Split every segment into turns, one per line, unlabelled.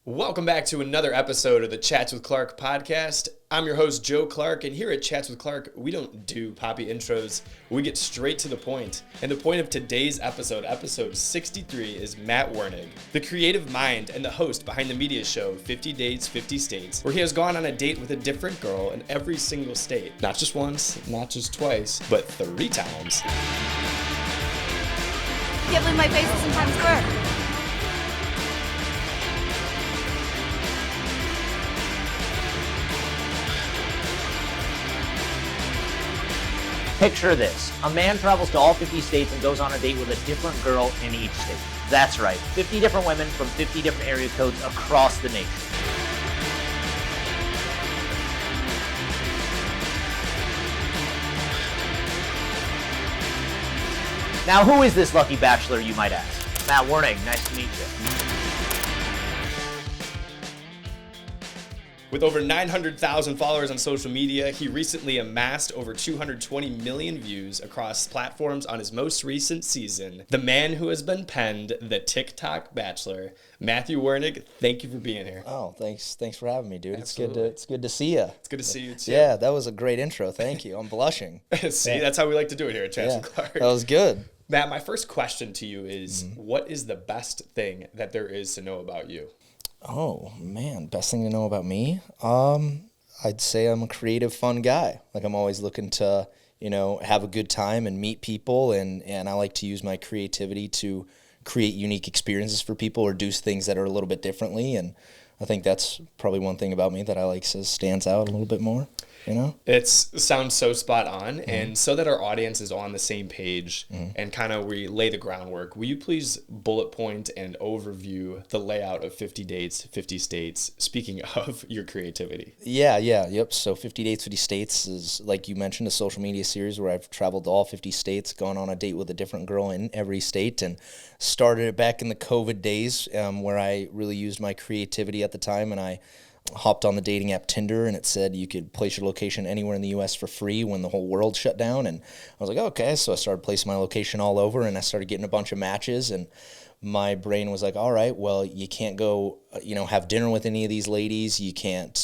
Welcome back to another episode of the Chats with Clark podcast. I'm your host, Joe Clark, and here at Chats with Clark, we don't do poppy intros. We get straight to the point. And the point of today's episode 63, is Matt Wurnig, the creative mind and the host behind the media show 50 Dates, 50 States, where he has gone on a date with a different girl in every single state. Not just once, not just twice, but 3 times.
Can't believe my face is in Times Square.
Picture this. A man travels to all 50 states and goes on a date with a different girl in each state. That's right, 50 different women from 50 different area codes across the nation. Now, who is this lucky bachelor, you might ask? Matt Wurnig, nice to meet you.
With over 900,000 followers on social media, he recently amassed over 220 million views across platforms on his most recent season. The man who has been penned the TikTok Bachelor, Matthew Wurnig. Thank you for being here.
Oh, thanks for having me, dude.
Absolutely.
It's good to see you.
It's good to see you too.
Yeah, that was a great intro. Thank you. I'm blushing.
See, that's how we like to do it here at Chats with Clark.
That was good.
Matt, my first question to you is, what is the best thing that there is to know about you?
Oh man, best thing to know about me? I'd say I'm a creative, fun guy. Like I'm always looking to, have a good time and meet people, and I like to use my creativity to create unique experiences for people or do things that are a little bit differently. And I think that's probably one thing about me that I like stands out a little bit more.
It sounds so spot on. And so that our audience is on the same page and kind of we lay the groundwork, will you please bullet point and overview the layout of 50 Dates, 50 States, speaking of your creativity?
Yep. So 50 Dates, 50 States is, like you mentioned, a social media series where I've traveled to all 50 states, gone on a date with a different girl in every state, and started it back in the COVID days where I really used my creativity at the time, and I hopped on the dating app Tinder, and it said you could place your location anywhere in the U.S. for free when the whole world shut down. And I was like, okay. So I started placing my location all over, and I started getting a bunch of matches. And my brain was like, all right, well, you can't go, have dinner with any of these ladies. You can't,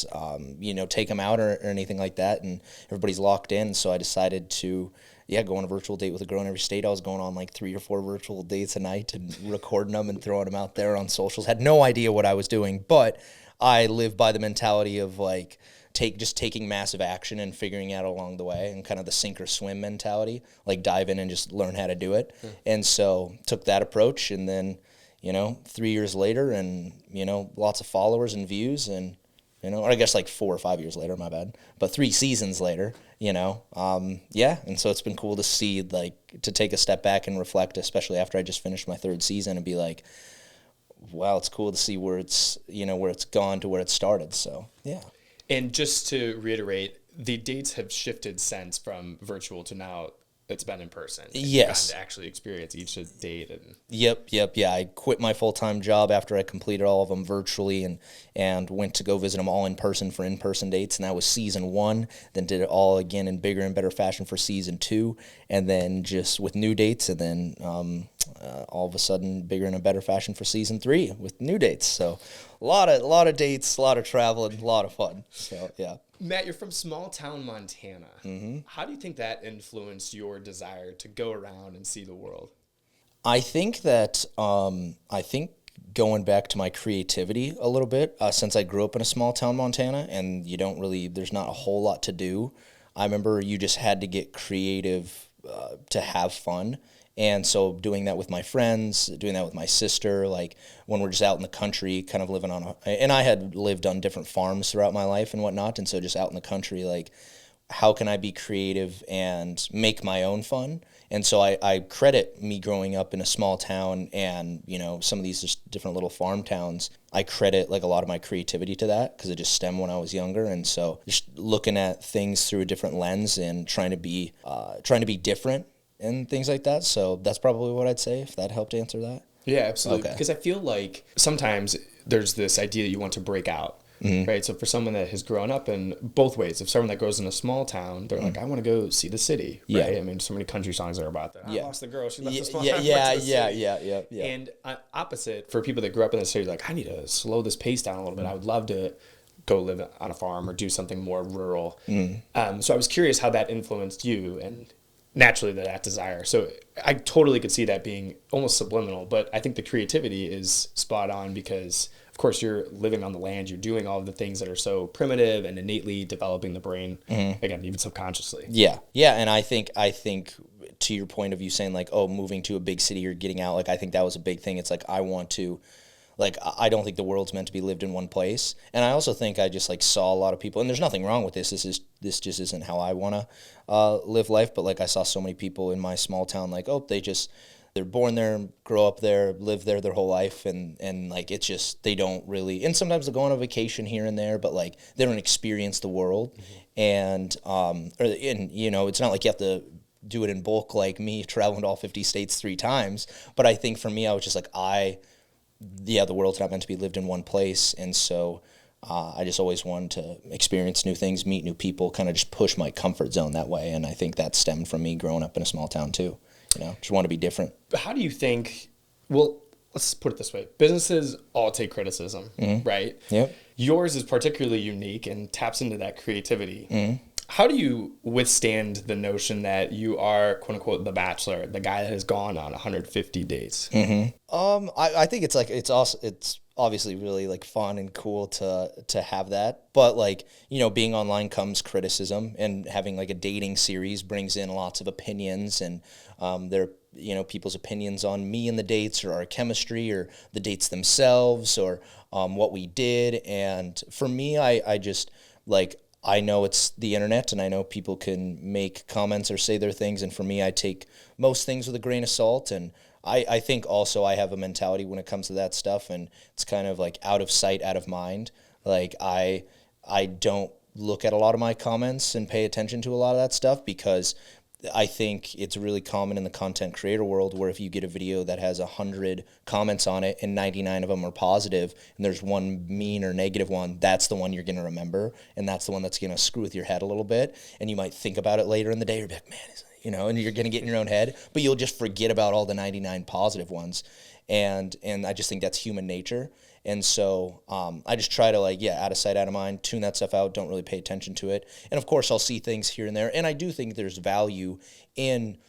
take them out or anything like that. And everybody's locked in. So I decided to go on a virtual date with a girl in every state. I was going on like 3 or 4 virtual dates a night and recording them and throwing them out there on socials. Had no idea what I was doing, but I live by the mentality of like taking massive action and figuring out along the way, and kind of the sink or swim mentality, like dive in and just learn how to do it. And so took that approach, and then 3 years later, and lots of followers and views, and or I guess like 4 or 5 years later, my bad, but 3 seasons later, and so it's been cool to see, like, to take a step back and reflect, especially after I just finished my 3rd season, and be like, wow, it's cool to see where it's gone to where it started. So, yeah.
And just to reiterate, the dates have shifted since from virtual to now it's been in person.
Yes.
To actually experience each date. And
Yep. Yeah, I quit my full-time job after I completed all of them virtually and went to go visit them all in person for in-person dates. And that was season 1. Then did it all again in bigger and better fashion for season 2. And then just with new dates. And then all of a sudden bigger and a better fashion for season 3 with new dates. So a lot of dates, a lot of travel, and a lot of fun. So, yeah.
Matt, you're from small town Montana. How do you think that influenced your desire to go around and see the world?
I think that going back to my creativity a little bit, since I grew up in a small town Montana, and there's not a whole lot to do. I remember you just had to get creative to have fun. And so doing that with my friends, doing that with my sister, like when we're just out in the country, kind of living and I had lived on different farms throughout my life and whatnot. And so just out in the country, like, how can I be creative and make my own fun? And so I credit me growing up in a small town and, some of these just different little farm towns. I credit like a lot of my creativity to that because it just stemmed when I was younger. And so just looking at things through a different lens and trying to be different and things like that. So that's probably what I'd say, if that helped answer that.
Yeah, absolutely.
Okay.
Because I feel like sometimes there's this idea that you want to break out. right? So for someone that has grown up in both ways, if someone that grows in a small town, they're like, I want to go see the city, right? I mean, so many country songs are about that. I lost the girl, she left the small town.
Yeah.
And opposite, for people that grew up in the city, like, I need to slow this pace down a little bit. I would love to go live on a farm or do something more rural. So I was curious how that influenced you and naturally that desire. So I totally could see that being almost subliminal, but I think the creativity is spot on because, of course, you're living on the land. You're doing all of the things that are so primitive and innately developing the brain, again, even subconsciously.
Yeah. And I think to your point of you saying like, oh, moving to a big city or getting out, like I think that was a big thing. It's like I don't think the world's meant to be lived in one place. And I also think I just like saw a lot of people, and there's nothing wrong with this. This just isn't how I want to live life. But like I saw so many people in my small town, like, oh, they're born there, grow up there, live there their whole life. And like, it's just, they don't really, and sometimes they'll go on a vacation here and there, but like they don't experience the world. And it's not like you have to do it in bulk like me traveling to all 50 states 3 times. But I think for me, I was just like, the world's not meant to be lived in one place. And so I just always wanted to experience new things, meet new people, kind of just push my comfort zone that way. And I think that stemmed from me growing up in a small town too. Just want to be different.
How do you think, well, let's put it this way. Businesses all take criticism, right?
Yep.
Yours is particularly unique and taps into that creativity. How do you withstand the notion that you are, quote unquote, the Bachelor, the guy that has gone on 150 dates?
I think it's obviously really like fun and cool to have that, but like, being online comes criticism, and having like a dating series brings in lots of opinions, and people's opinions on me and the dates, or our chemistry, or the dates themselves, or what we did. And for me, I just like, I know it's the internet, and I know people can make comments or say their things. And for me, I take most things with a grain of salt. And I think also I have a mentality when it comes to that stuff, and it's kind of like out of sight, out of mind. Like I don't look at a lot of my comments and pay attention to a lot of that stuff, because I think it's really common in the content creator world where if you get a video that has 100 comments on it and 99 of them are positive, and there's one mean or negative one, that's the one you're going to remember, and that's the one that's going to screw with your head a little bit. And you might think about it later in the day, you're like, man, and you're going to get in your own head, but you'll just forget about all the 99 positive ones. And I just think that's human nature. And so I just try to out of sight, out of mind, tune that stuff out, don't really pay attention to it. And of course, I'll see things here and there. And I do think there's value in,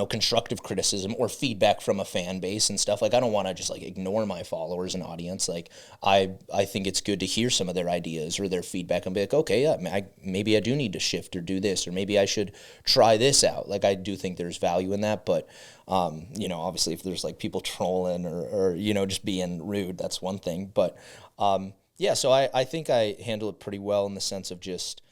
constructive criticism or feedback from a fan base and stuff. Like, I don't want to just ignore my followers and audience. Like, I think it's good to hear some of their ideas or their feedback and be like, okay, yeah, maybe I do need to shift or do this, or maybe I should try this out. Like, I do think there's value in that. But, obviously if there's people trolling or just being rude, that's one thing. But, so I think I handle it pretty well in the sense of just,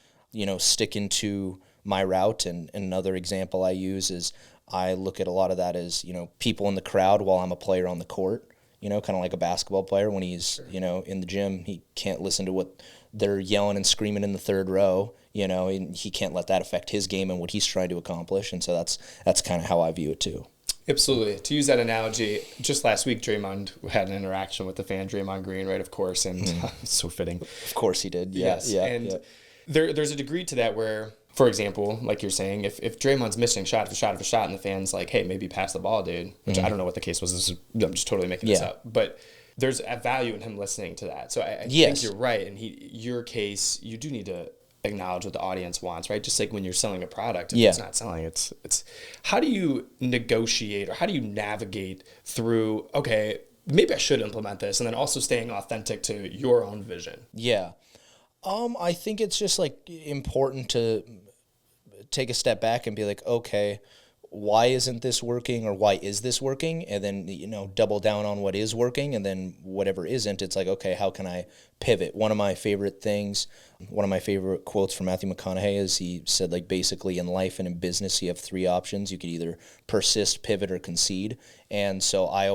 sticking to my route. And another example I use is I look at a lot of that as, people in the crowd while I'm a player on the court, kind of like a basketball player. When he's, in the gym, he can't listen to what they're yelling and screaming in the third row, and he can't let that affect his game and what he's trying to accomplish. And so that's kind of how I view it too.
Absolutely. To use that analogy, just last week, Draymond had an interaction with the fan, Draymond Green, right, of course, and it's so fitting.
Of course he did.
Yes. There's a degree to that where, for example, like you're saying, if Draymond's missing shot after shot after shot, and the fan's like, hey, maybe pass the ball, dude, which I don't know what the case was. I'm just totally making this up. But there's a value in him listening to that. So I think you're right. And your case, you do need to acknowledge what the audience wants, right? Just like when you're selling a product, if it's not selling, it's how do you negotiate or how do you navigate through, okay, maybe I should implement this, and then also staying authentic to your own vision?
Yeah. I think it's just important to take a step back and be like, okay, why isn't this working, or why is this working? And then, double down on what is working, and then whatever isn't, it's like, okay, how can I pivot? One of my favorite quotes from Matthew McConaughey is he said, basically in life and in business, you have 3 options. You could either persist, pivot, or concede. And so I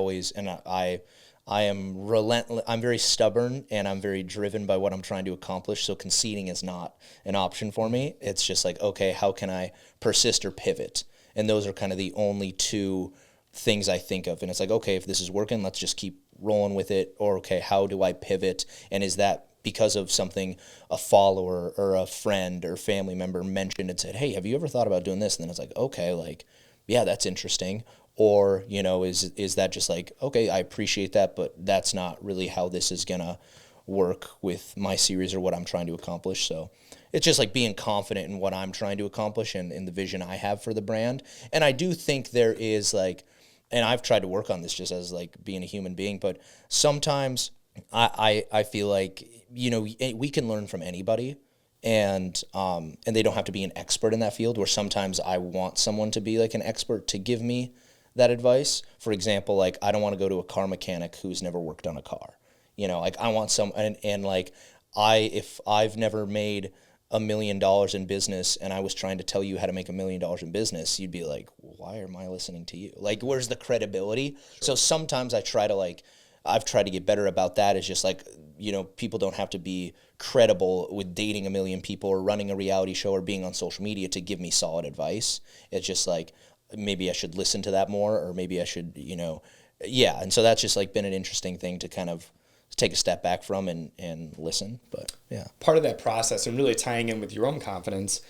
am relentless. I'm very stubborn, and I'm very driven by what I'm trying to accomplish. So conceding is not an option for me. It's just okay, how can I persist or pivot? And those are kind of the only 2 things I think of. And it's okay, if this is working, let's just keep rolling with it. Or, okay, how do I pivot? And is that because of something a follower or a friend or family member mentioned and said, hey, have you ever thought about doing this? And then it's like, okay, like, yeah, that's interesting. Or, you know, is that just like, okay, I appreciate that, but that's not really how this is going to work with my series or what I'm trying to accomplish. So it's just like being confident in what I'm trying to accomplish and in the vision I have for the brand. And I do think there is like, and I've tried to work on this just as like being a human being, but sometimes I feel like, you know, we can learn from anybody, and they don't have to be an expert in that field, where sometimes I want someone to be like an expert to give me that advice. For example, like I don't want to go to a car mechanic who's never worked on a car. You know, like I want some, and like if I've never made $1 million in business and I was trying to tell you how to make $1 million in business, you'd be like, why am I listening to you? Like, where's the credibility? Sure. So sometimes I've tried to get better about that. It's just like, you know, people don't have to be credible with dating 1 million people or running a reality show or being on social media to give me solid advice. It's just like, maybe I should listen to that more, or maybe I should, you know, yeah. And so that's just like been an interesting thing to kind of take a step back from and listen. But yeah.
Part of that process, and really tying in with your own confidence,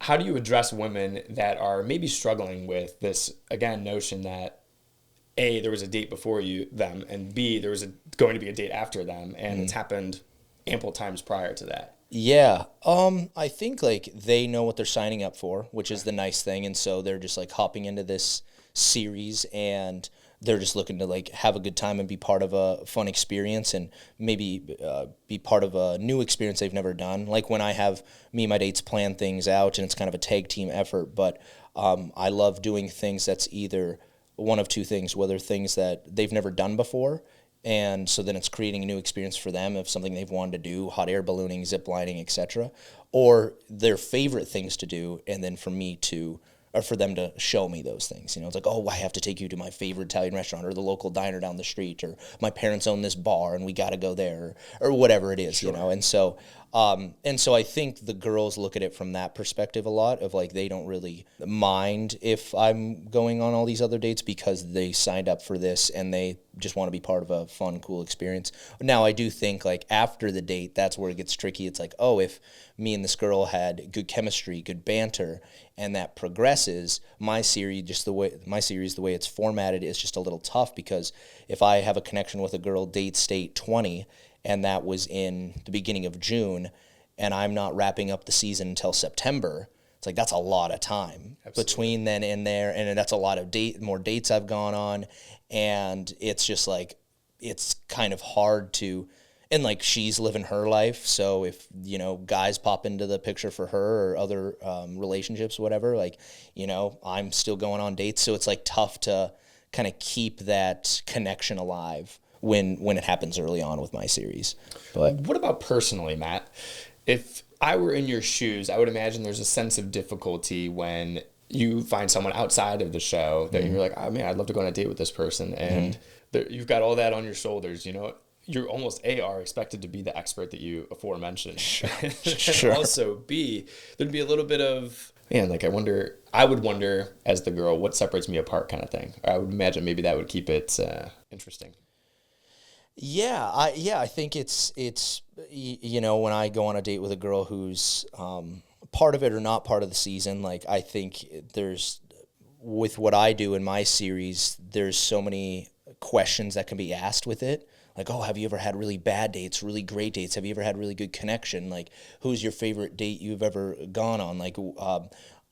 how do you address women that are maybe struggling with this, again, notion that A, there was a date before them, and B, there was going to be a date after them, and it's happened ample times prior to that?
Yeah. I think like they know what they're signing up for, which is the nice thing. And so they're just like hopping into this series, and they're just looking to like have a good time and be part of a fun experience, and maybe be part of a new experience they've never done. Like when I have me and my dates plan things out, and it's kind of a tag team effort, but I love doing things that's either one of two things, whether things that they've never done before, and so then it's creating a new experience for them of something they've wanted to do, hot air ballooning, zip lining, etc., or their favorite things to do, and then for them to show me those things. You know, it's like, oh, I have to take you to my favorite Italian restaurant or the local diner down the street, or my parents own this bar and we got to go there, or whatever it is, sure. You know. And so I think the girls look at it from that perspective a lot, of like they don't really mind if I'm going on all these other dates because they signed up for this and they just want to be part of a fun, cool experience. Now, I do think like after the date, that's where it gets tricky. It's like, oh, if me and this girl had good chemistry, good banter, and that progresses, my series, the way it's formatted, is just a little tough, because if I have a connection with a girl, date state 20, and that was in the beginning of June, and I'm not wrapping up the season until September, it's like that's a lot of time. Absolutely. Between then and there, and that's a lot of more dates I've gone on, and it's just like, it's kind of hard to, and like she's living her life, so if, you know, guys pop into the picture for her or other relationships, whatever, like, you know, I'm still going on dates, so it's like tough to kind of keep that connection alive when it happens early on with my series. But
what about personally, Matt? If I were in your shoes, I would imagine there's a sense of difficulty when you find someone outside of the show that you're like, oh man, I'd love to go on a date with this person, and you've got all that on your shoulders, you know. You're almost are expected to be the expert that you aforementioned. Sure. And also B, there'd be a little bit of, man, like I would wonder as the girl, what separates me apart kind of thing. I would imagine maybe that would keep it interesting.
Yeah, I think it's you know, when I go on a date with a girl who's part of it or not part of the season, like I think with what I do in my series, there's so many questions that can be asked with it. Like, oh, have you ever had really bad dates, really great dates? Have you ever had really good connection? Like, who's your favorite date you've ever gone on? Like,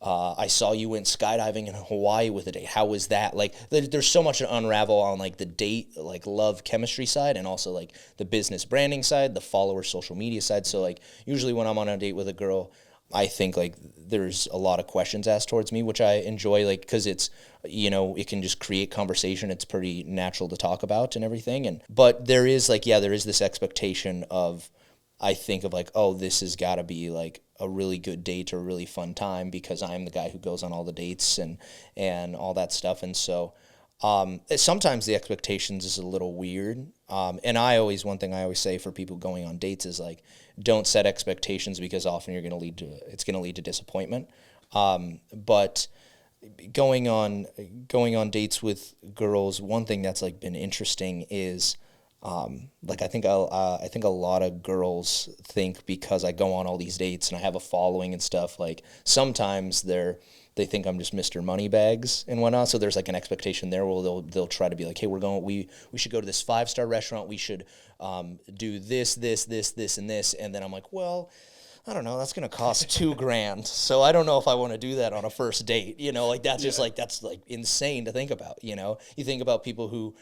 I saw you went skydiving in Hawaii with a date. How was that? Like, there's so much to unravel on, like, the date, like, love chemistry side, and also, like, the business branding side, the follower social media side. So, like, usually when I'm on a date with a girl, I think, like, there's a lot of questions asked towards me, which I enjoy, like, because it's, you know, it can just create conversation. It's pretty natural to talk about and everything. But there is, like, there is this expectation of, I think of, like, oh, this has got to be, like, a really good date or a really fun time because I'm the guy who goes on all the dates and all that stuff. And so sometimes the expectations is a little weird. And one thing I always say for people going on dates is, like, don't set expectations, because often it's going to lead to disappointment. But going on dates with girls, one thing that's, like, been interesting is Like I think a lot of girls think because I go on all these dates and I have a following and stuff, like sometimes they think I'm just Mr. Moneybags and whatnot. So there's like an expectation there where they'll try to be like, hey, we should go to this 5-star restaurant. We should do this, and this. And then I'm like, well, I don't know, that's going to cost $2,000. So I don't know if I want to do that on a first date. Like that's just like, that's like insane to think about. You think about people who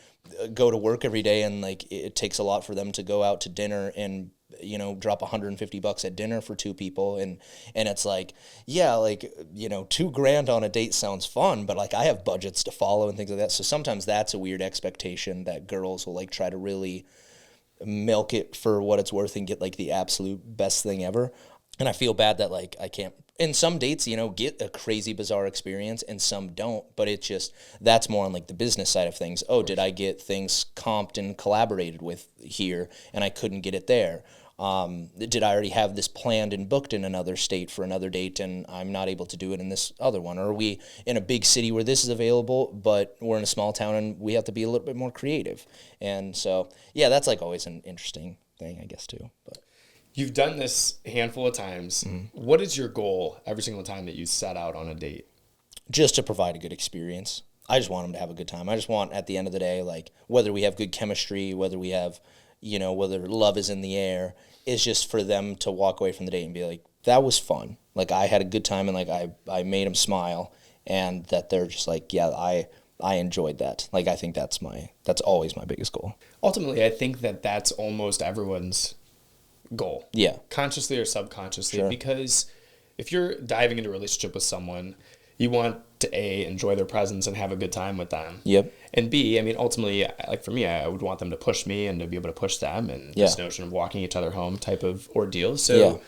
go to work every day and like it takes a lot for them to go out to dinner and drop $150 at dinner for 2 people. And it's like, yeah, like, $2,000 on a date sounds fun, but like I have budgets to follow and things like that. So sometimes that's a weird expectation that girls will like try to really milk it for what it's worth and get like the absolute best thing ever. And I feel bad that like I can't, in some dates, get a crazy bizarre experience and some don't, but it's just, that's more on like the business side of things. Oh, did I get things comped and collaborated with here and I couldn't get it there? Did I already have this planned and booked in another state for another date and I'm not able to do it in this other one? Or are we in a big city where this is available, but we're in a small town and we have to be a little bit more creative? And so, yeah, that's like always an interesting thing, I guess, too. But
You've done this a handful of times. What is your goal every single time that you set out on a date?
Just to provide a good experience. I just want them to have a good time. I just want, at the end of the day, like, whether we have good chemistry, whether we have, whether love is in the air, is just for them to walk away from the date and be like, that was fun. Like, I had a good time and, like, I made them smile. And that they're just like, yeah, I enjoyed that. Like, I think that's always my biggest goal.
Ultimately, I think that that's almost everyone's goal.
Yeah.
Consciously or subconsciously.
Sure.
Because if you're diving into a relationship with someone, you want to A, enjoy their presence and have a good time with them.
Yep.
And B, I mean, ultimately, like for me, I would want them to push me and to be able to push them, and this notion of walking each other home type of ordeal. So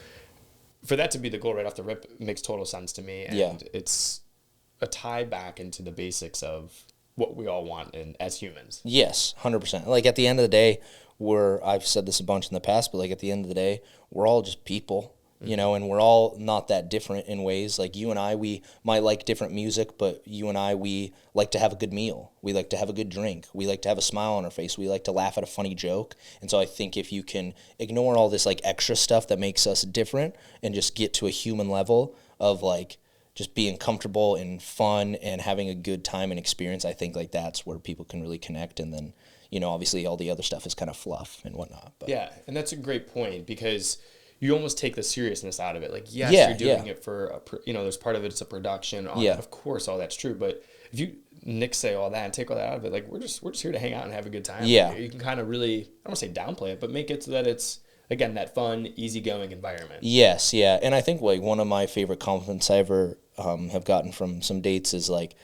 for that to be the goal right off the rip makes total sense to me. And it's a tie back into the basics of what we all want as humans.
Yes, 100%. Like at the end of the day, I've said this a bunch in the past, but like at the end of the day, we're all just people, and we're all not that different in ways. Like you and I, we might like different music, but you and I, we like to have a good meal. We like to have a good drink. We like to have a smile on our face. We like to laugh at a funny joke. And so I think if you can ignore all this like extra stuff that makes us different and just get to a human level of like just being comfortable and fun and having a good time and experience, I think like that's where people can really connect. And then, obviously all the other stuff is kind of fluff and whatnot. But.
Yeah, and that's a great point because you almost take the seriousness out of it. Like, yes, you're doing it for, there's part of it's a production. Of course, all that's true. But if you nixay all that and take all that out of it, like we're just here to hang out and have a good time.
Yeah.
You can kind of really, I don't want to say downplay it, but make it so that it's, again, that fun, easygoing environment.
Yes, yeah. And I think like one of my favorite compliments I ever have gotten from some dates is like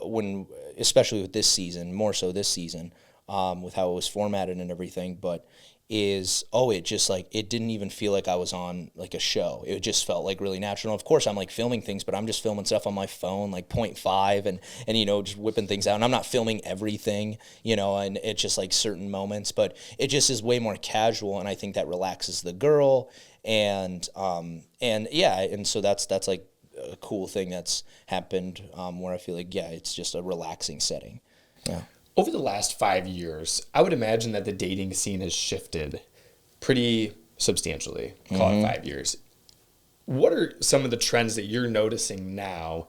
when, especially with this season, more so this season, with how it was formatted and everything, but it just like, it didn't even feel like I was on like a show. It just felt like really natural. And of course I'm like filming things, but I'm just filming stuff on my phone, like 0.5 and just whipping things out. And I'm not filming everything, and it's just like certain moments, but it just is way more casual. And I think that relaxes the girl. And so that's like a cool thing that's happened, where I feel like, it's just a relaxing setting. Yeah.
Over the last 5 years, I would imagine that the dating scene has shifted pretty substantially, call it 5 years. What are some of the trends that you're noticing now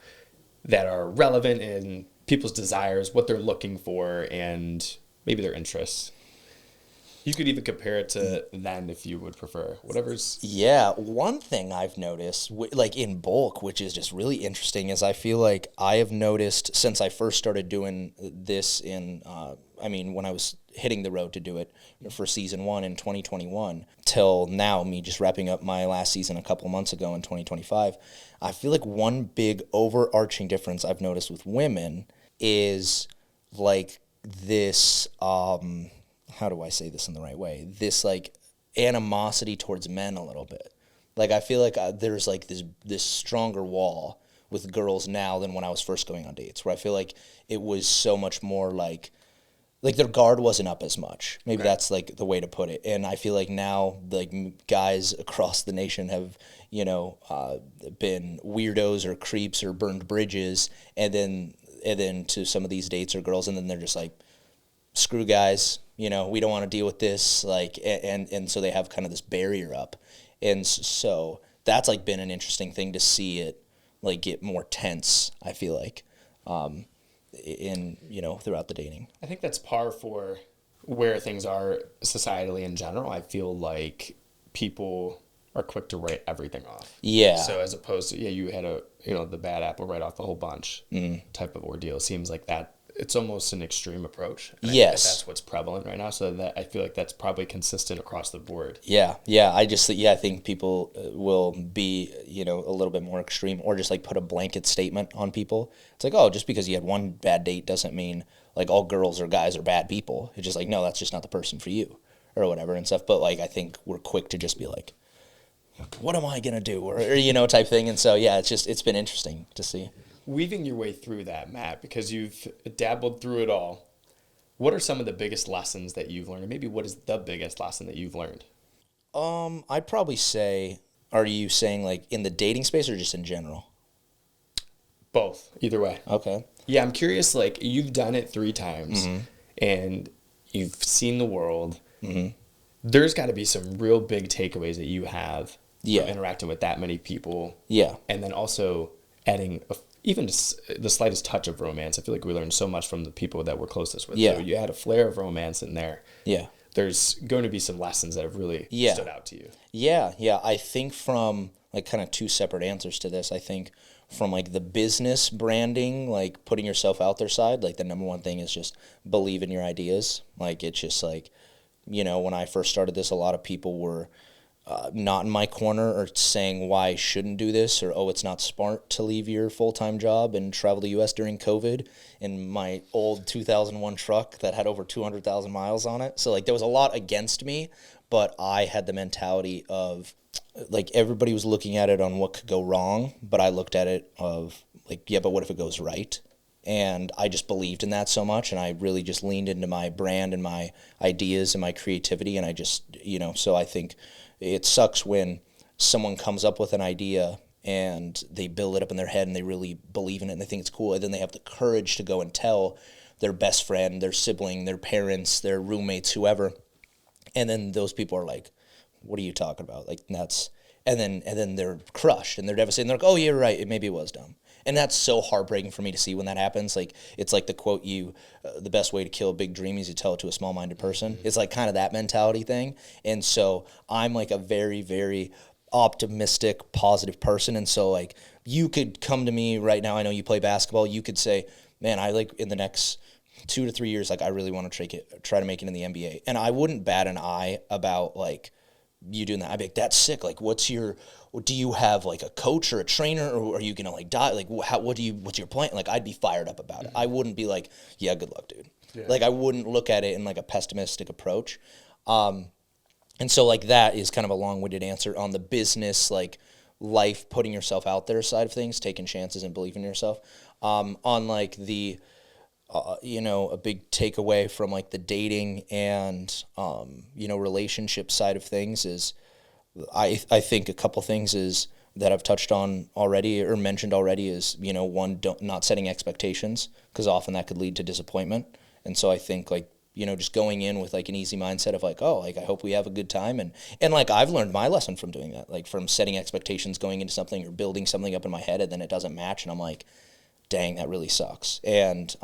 that are relevant in people's desires, what they're looking for, and maybe their interests? You could even compare it to then if you would prefer. Whatever's... Yeah,
one thing I've noticed, like in bulk, which is just really interesting, is I feel like I have noticed since I first started doing this when I was hitting the road to do it for season 1 in 2021, till now, me just wrapping up my last season a couple months ago in 2025, I feel like one big overarching difference I've noticed with women is like this... how do I say this in the right way? This like animosity towards men a little bit. Like I feel like there's like this stronger wall with girls now than when I was first going on dates, where I feel like it was so much more like their guard wasn't up as much. Maybe that's like the way to put it. And I feel like now like guys across the nation have, been weirdos or creeps or burned bridges, and then to some of these dates or girls, and then they're just like, screw guys, we don't want to deal with this, like, and so they have kind of this barrier up. And so that's like been an interesting thing to see it like get more tense, I feel like, in, throughout the dating.
I think that's par for where things are societally in general. I feel like people are quick to write everything off.
Yeah.
So as opposed to, you had the bad apple right off the whole bunch type of ordeal. It seems like that it's almost an extreme approach. And I think that's what's prevalent right now. So that I feel like that's probably consistent across the board.
Yeah. I think people will be, a little bit more extreme, or just like put a blanket statement on people. It's like, oh, just because you had one bad date doesn't mean like all girls or guys are bad people. It's just like, no, that's just not the person for you or whatever and stuff. But like, I think we're quick to just be like, what am I going to do? Or type thing. And so, yeah, it's been interesting to see.
Weaving your way through that, Matt, because you've dabbled through it all, what are some of the biggest lessons that you've learned? Or maybe what is the biggest lesson that you've learned?
I'd probably say, are you saying like in the dating space or just in general?
Both. Either way.
Okay.
Yeah, I'm curious, like, you've done it 3 times, and you've seen the world. There's got to be some real big takeaways that you have from interacting with that many people.
Yeah.
And then also adding even just the slightest touch of romance. I feel like we learned so much from the people that we're closest with.
Yeah.
So you had a flair of romance in there.
Yeah.
There's going to be some lessons that have really stood out to you.
Yeah. I think from like kind of 2 separate answers to this. I think from like the business branding, like putting yourself out there side, like the number one thing is just believe in your ideas. Like it's just like, when I first started this, a lot of people were not in my corner or saying why I shouldn't do this, or, oh, it's not smart to leave your full-time job and travel the U.S. during COVID in my old 2001 truck that had over 200,000 miles on it. So, like, there was a lot against me, but I had the mentality of, like, everybody was looking at it on what could go wrong, but I looked at it of, like, yeah, but what if it goes right? And I just believed in that so much, and I really just leaned into my brand and my ideas and my creativity, and I just, so I think it sucks when someone comes up with an idea and they build it up in their head and they really believe in it and they think it's cool, and then they have the courage to go and tell their best friend, their sibling, their parents, their roommates, whoever, and then those people are like, what are you talking about? Like, that's, and then they're crushed and they're devastated and they're like, oh, yeah, you're right, maybe it was dumb. And that's so heartbreaking for me to see when that happens. Like, it's like the quote, the best way to kill a big dream is you tell it to a small-minded person. It's like kind of that mentality thing. And so I'm like a very, very optimistic, positive person. And so like you could come to me right now. I know you play basketball. You could say, man, I like in the next 2 to 3 years, like I really want to try to make it in the NBA. And I wouldn't bat an eye about like you doing that. I'd be like, that's sick. Like, do you have like a coach or a trainer, or are you gonna like die? Like, what's your plan? Like, I'd be fired up about it. I wouldn't be like, yeah, good luck, dude. Yeah. Like, I wouldn't look at it in like a pessimistic approach. And so like that is kind of a long-winded answer on the business, like life, putting yourself out there side of things, taking chances and believing in yourself. On like the, a big takeaway from like the dating and, relationship side of things is, I think a couple things is that I've touched on already or mentioned already is, one, not setting expectations, because often that could lead to disappointment. And so I think like, just going in with like an easy mindset of like, oh, like I hope we have a good time. And like I've learned my lesson from doing that, like from setting expectations going into something or building something up in my head and then it doesn't match. And I'm like, dang, that really sucks. And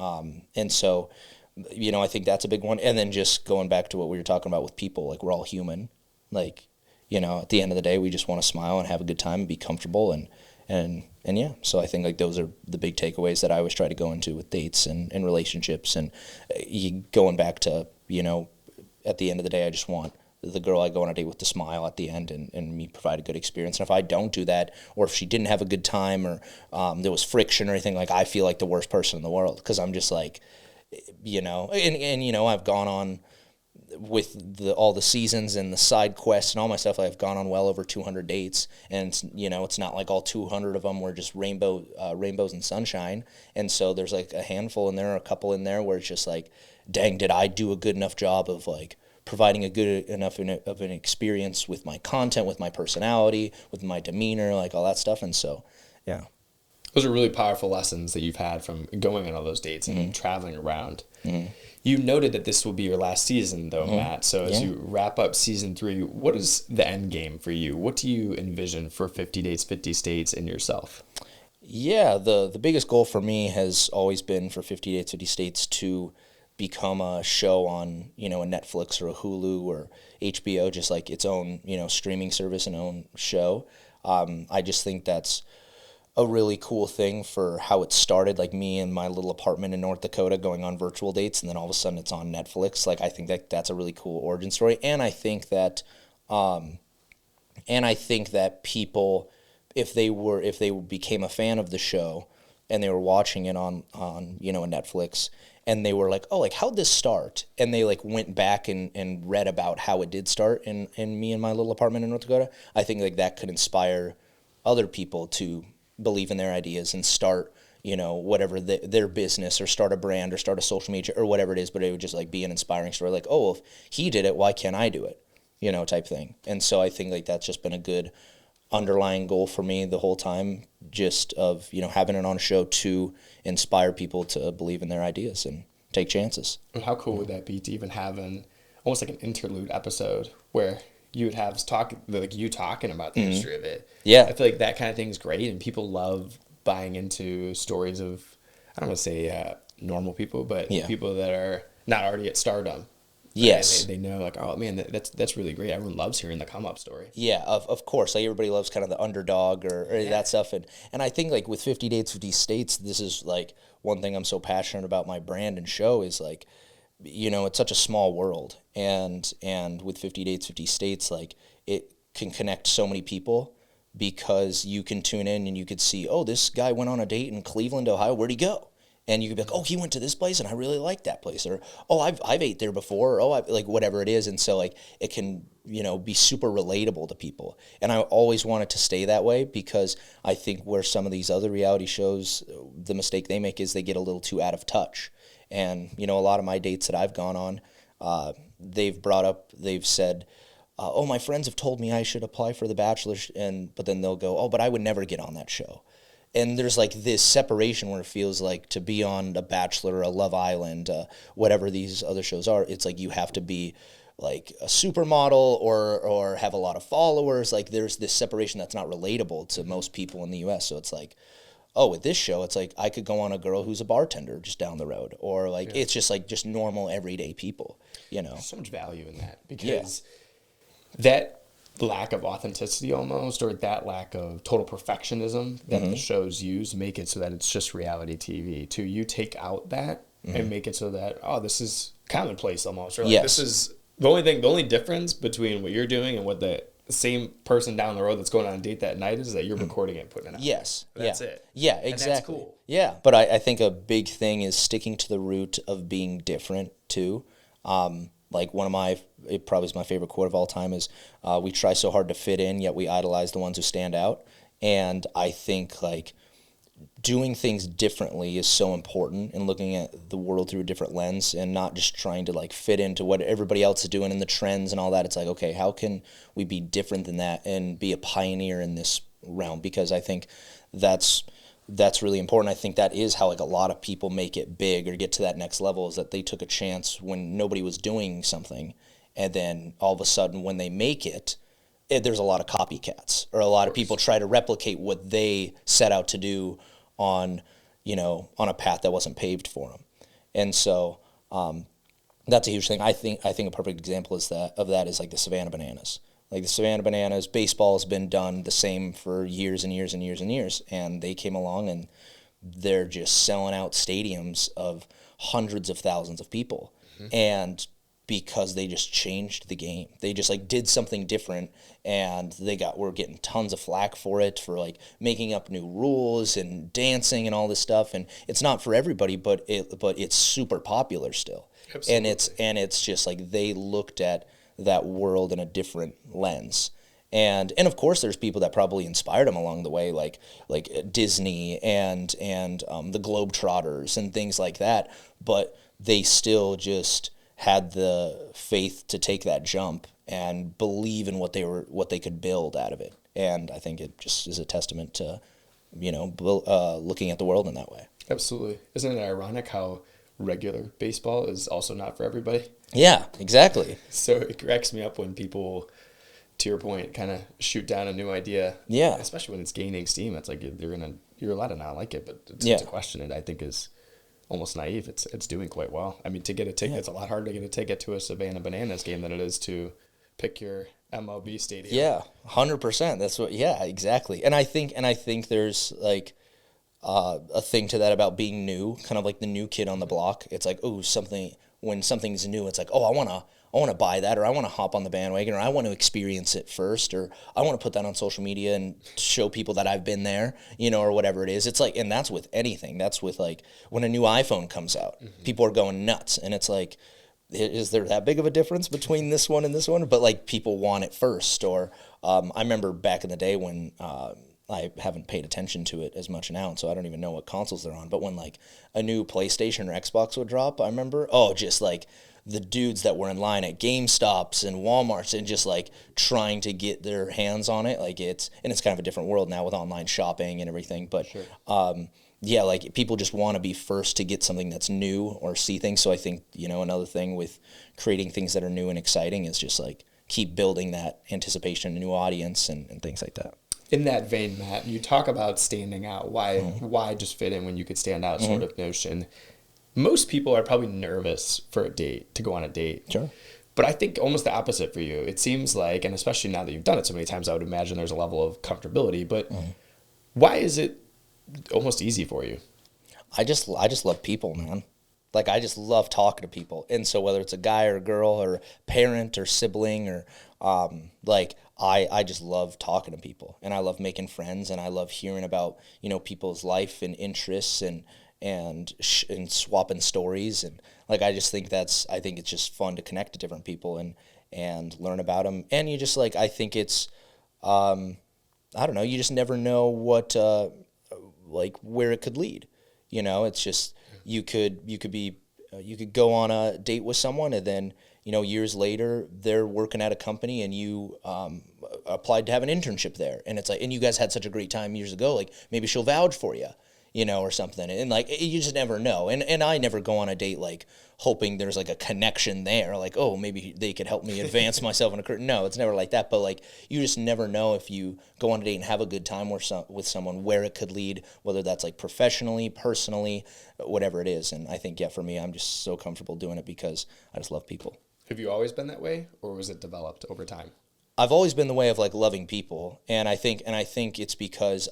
so, I think that's a big one. And then just going back to what we were talking about with people, like we're all human. Like, at the end of the day, we just want to smile and have a good time and be comfortable. And yeah, so I think like those are the big takeaways that I always try to go into with dates and relationships. And going back to, at the end of the day, I just want the girl I go on a date with to smile at the end and me provide a good experience. And if I don't do that, or if she didn't have a good time, or there was friction or anything, like I feel like the worst person in the world, because I'm just like, I've gone on with all the seasons and the side quests and all my stuff. I've gone on well over 200 dates, and it's not like all 200 of them were just rainbows and sunshine. And so there's like a handful in there, or a couple in there where it's just like, dang, did I do a good enough job of like providing a good enough of an experience with my content, with my personality, with my demeanor, like all that stuff. And so, yeah.
Those are really powerful lessons that you've had from going on all those dates and traveling around. You noted that this will be your last season, though, Matt. So as you wrap up season 3, what is the end game for you? What do you envision for 50 Dates, 50 States and yourself?
Yeah, the biggest goal for me has always been for 50 Dates, 50 States to become a show on, a Netflix or a Hulu or HBO, just like its own, streaming service and own show. I just think that's a really cool thing for how it started, like me in my little apartment in North Dakota going on virtual dates, and then all of a sudden it's on Netflix. Like, I think that's a really cool origin story, and I think that people, if they became a fan of the show and they were watching it on a Netflix, and they were like, oh, like, how'd this start? And they like went back and read about how it did start in me and my little apartment in North Dakota. I think like that could inspire other people to believe in their ideas and start, whatever their business, or start a brand or start a social media or whatever it is, but it would just like be an inspiring story. Like, oh, if he did it, why can't I do it? Type thing. And so I think like that's just been a good underlying goal for me the whole time, just of, having it on a show to inspire people to believe in their ideas and take chances.
And how cool would that be to even have almost like an interlude episode where you would have you talking about the history of it?
Yeah.
I feel like that kind of thing is great, and people love buying into stories of, I don't want to say normal people, but people that are not already at stardom.
Yes.
They know, like, oh, man, that's really great. Everyone loves hearing the come-up story.
Yeah, of course. Like, everybody loves kind of the underdog or that stuff. And I think, like, with 50 Dates, 50 States, this is, like, one thing I'm so passionate about my brand and show is, like, it's such a small world. And with 50 Dates, 50 States, like, it can connect so many people because you can tune in and you could see, oh, this guy went on a date in Cleveland, Ohio. Where'd he go? And you could be like, oh, he went to this place and I really like that place. Or, oh, I've ate there before. Or, oh, like whatever it is. And so like it can, be super relatable to people. And I always want it to stay that way because I think where some of these other reality shows, the mistake they make is they get a little too out of touch. And, a lot of my dates that I've gone on, they've said, oh, my friends have told me I should apply for The Bachelor. But then they'll go, oh, but I would never get on that show. And there's like this separation where it feels like to be on a Bachelor, a Love Island, whatever these other shows are, it's like you have to be like a supermodel or have a lot of followers. Like there's this separation that's not relatable to most people in the U.S. So it's like, oh, with this show, it's like I could go on a girl who's a bartender just down the road. Or like it's just like just normal everyday people, There's
so much value in that because that lack of authenticity almost, or that lack of total perfectionism that the shows use make it so that it's just reality TV. To you take out that and make it so that, oh, this is commonplace almost. Or like this is the only difference between what you're doing and what the same person down the road that's going on a date that night is that you're recording it and putting it out.
Yes.
That's it.
Yeah, exactly.
And that's cool.
Yeah. But I think a big thing is sticking to the root of being different too. Like it probably is my favorite quote of all time is, we try so hard to fit in, yet we idolize the ones who stand out. And I think like doing things differently is so important, and looking at the world through a different lens and not just trying to like fit into what everybody else is doing and the trends and all that. It's like, okay, how can we be different than that and be a pioneer in this realm? Because I think that's really important. I think that is how like a lot of people make it big or get to that next level, is that they took a chance when nobody was doing something, and then all of a sudden when they make it, there's a lot of copycats, or a lot of people try to replicate what they set out to do on a path that wasn't paved for them. And so that's a huge thing. I think a perfect example of that is like the Savannah Bananas. Like the Savannah Bananas, baseball has been done the same for years and years and years and years, and they came along and they're just selling out stadiums of hundreds of thousands of people. And because they just changed the game. They just like did something different, and we're getting tons of flack for it, for like making up new rules and dancing and all this stuff. And it's not for everybody, but it's super popular still. Absolutely. And it's just like they looked at that world in a different lens. And of course there's people that probably inspired them along the way, like Disney and the Globetrotters and things like that, but they still just had the faith to take that jump and believe in what they could build out of it. And I think it just is a testament to looking at the world in that way.
Absolutely. Isn't it ironic how regular baseball is also not for everybody?
Yeah, exactly.
So it cracks me up when people, to your point, kind of shoot down a new idea.
Yeah.
Especially when it's gaining steam. It's like you're allowed to not like it, but to question it, I think is almost naive. It's doing quite well. I mean, to get a ticket, it's a lot harder to get a ticket to a Savannah Bananas game than it is to pick your MLB stadium.
Yeah, 100%. That's what. Yeah, exactly. And I think there's like a thing to that about being new, kind of like the new kid on the block. It's like, when something's new, it's like, I want to buy that, or I want to hop on the bandwagon, or I want to experience it first, or I want to put that on social media and show people that I've been there, or whatever it is. It's like, and that's with anything. That's with like when a new iPhone comes out, people are going nuts, and it's like, is there that big of a difference between this one and this one? But like people want it first. Or I remember back in the day when I haven't paid attention to it as much now, so I don't even know what consoles they're on. But when like a new PlayStation or Xbox would drop, I remember, just like the dudes that were in line at GameStops and Walmarts and just like trying to get their hands on it. Like it's kind of a different world now with online shopping and everything. But yeah, like people just want to be first to get something that's new or see things. So I think, another thing with creating things that are new and exciting is just like keep building that anticipation, a new audience and things like that.
In that vein, Matt, you talk about standing out. Why just fit in when you could stand out sort of notion. Most people are probably nervous for a date, to go on a date.
Sure.
But I think almost the opposite for you. It seems like, and especially now that you've done it so many times, I would imagine there's a level of comfortability. But why is it almost easy for you?
I just love people, man. Like I just love talking to people. And so whether it's a guy or a girl or parent or sibling or I just love talking to people, and I love making friends, and I love hearing about, people's life and interests and swapping stories. And like, I think it's just fun to connect to different people and learn about them. And you just like, I think it's, I don't know, you just never know what, like where it could lead. It's just, you could go on a date with someone, and then, years later they're working at a company, and you applied to have an internship there, and it's like, and you guys had such a great time years ago, like maybe she'll vouch for you, or something. And like, you just never know. And I never go on a date like hoping there's like a connection there, like, oh, maybe they could help me advance myself in a career. No, it's never like that. But like, you just never know if you go on a date and have a good time with someone, where it could lead, whether that's like professionally, personally, whatever it is. And I think, for me, I'm just so comfortable doing it because I just love people.
Have you always been that way, or was it developed over time?
I've always been the way of like loving people. And I think it's because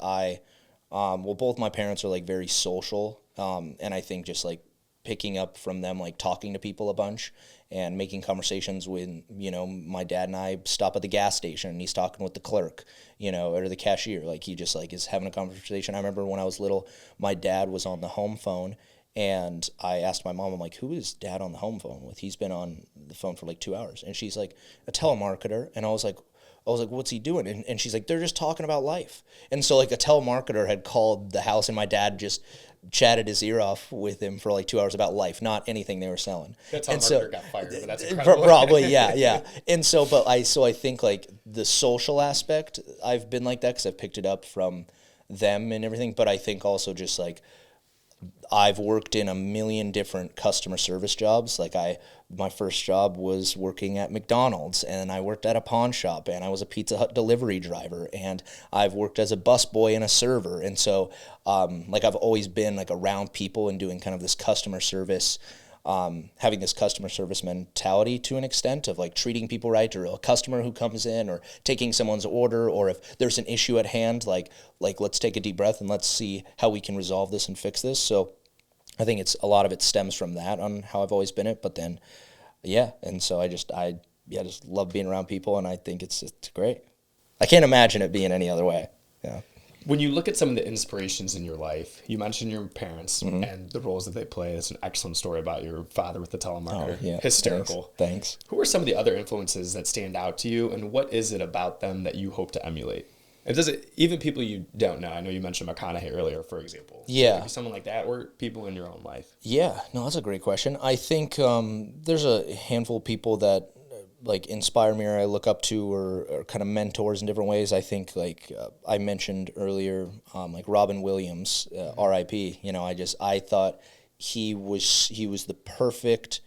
both my parents are like very social. And I think just like picking up from them, like talking to people a bunch and making conversations when, my dad and I stop at the gas station and he's talking with the clerk, or the cashier. Like he just like is having a conversation. I remember when I was little, my dad was on the home phone, and I asked my mom, I'm like, who is dad on the home phone with? He's been on the phone for like 2 hours. And she's like, a telemarketer. And I was like, what's he doing? And she's like, they're just talking about life. And so like a telemarketer had called the house, and my dad just chatted his ear off with him for like 2 hours about life, not anything they were selling.
That telemarketer got fired, but that's incredible.
Probably, yeah. And so, I think like the social aspect, I've been like that because I've picked it up from them and everything. But I think also just like, I've worked in a million different customer service jobs. Like my first job was working at McDonald's, and I worked at a pawn shop, and I was a Pizza Hut delivery driver, and I've worked as a busboy and a server. And so, like I've always been like around people and doing kind of this customer service, having this customer service mentality to an extent of like treating people right, or a customer who comes in, or taking someone's order, or if there's an issue at hand, like let's take a deep breath and let's see how we can resolve this and fix this. So I think a lot of it stems from that on how I've always been it. But then, and so I just love being around people, and I think it's great. I can't imagine it being any other way. Yeah.
When you look at some of the inspirations in your life, you mentioned your parents and the roles that they play. It's an excellent story about your father with the telemarketer.
Oh, yeah.
Hysterical.
Thanks.
Who are some of the other influences that stand out to you, and what is it about them that you hope to emulate? And does it, even people you don't know, I know you mentioned McConaughey earlier, for example.
Yeah.
Maybe someone like that, or people in your own life?
Yeah, no, that's a great question. I think there's a handful of people that like inspire me or I look up to or kind of mentors in different ways, I think like I mentioned earlier, like Robin Williams, R.I.P. You know, I thought he was the perfect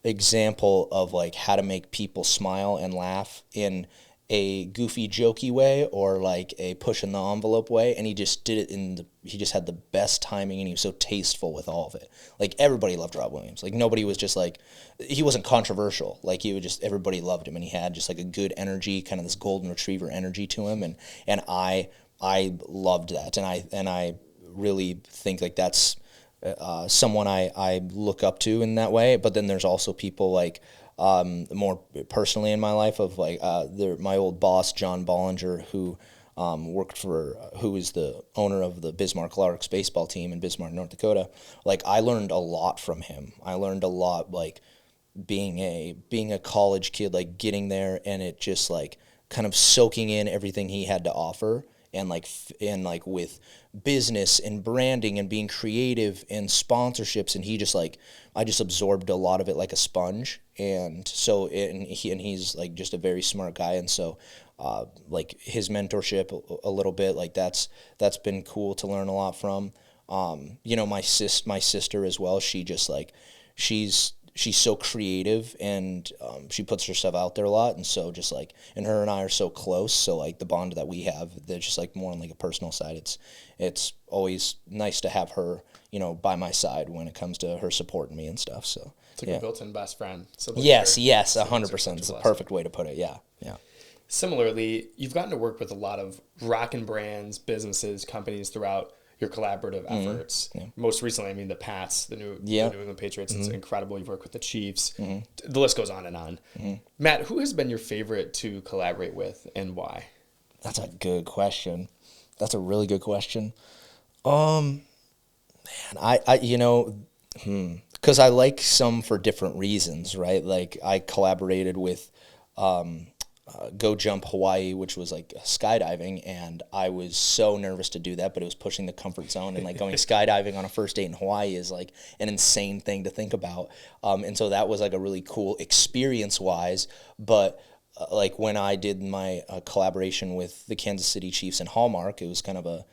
example of like how to make people smile and laugh in a goofy, jokey way or like a push in the envelope way, and he just did it he just had the best timing, and he was so tasteful with all of it. Like everybody loved Rob Williams. Like nobody was just like, he wasn't controversial. Like everybody loved him, and he had just like a good energy, kind of this golden retriever energy to him, and I loved that, and I really think like that's someone I look up to in that way. But then there's also people like more personally in my life of like my old boss John Bollinger, who who is the owner of the Bismarck Larks baseball team in Bismarck, North Dakota. Like I learned a lot from him. I learned a lot like being a college kid, like getting there and it just like kind of soaking in everything he had to offer, and like with business and branding and being creative and sponsorships, and I just absorbed a lot of it like a sponge. And so he's like just a very smart guy, and so like his mentorship a little bit, like that's been cool to learn a lot from. You know, my sister as well, she just like she's so creative, and she puts herself out there a lot, and so just like, and her and I are so close, so like the bond that we have, they're just like more on like a personal side. It's always nice to have her, you know, by my side when it comes to her supporting me and stuff. So
it's like a built-in best friend. So
yes, 100%. It's a perfect way to put it. Yeah.
Similarly, you've gotten to work with a lot of rockin' brands, businesses, companies throughout your collaborative efforts. Yeah. Most recently, I mean, the Pats, the New England Patriots, it's incredible. You've worked with the Chiefs. The list goes on and on. Matt, who has been your favorite to collaborate with and why?
That's a good question. That's a really good question. Man, I you know, because I like some for different reasons, right? Like I collaborated with Go Jump Hawaii, which was like skydiving, and I was so nervous to do that, but it was pushing the comfort zone, and like going skydiving on a first date in Hawaii is like an insane thing to think about, and so that was like a really cool experience wise. But like when I did my collaboration with the Kansas City Chiefs and Hallmark, it was kind of a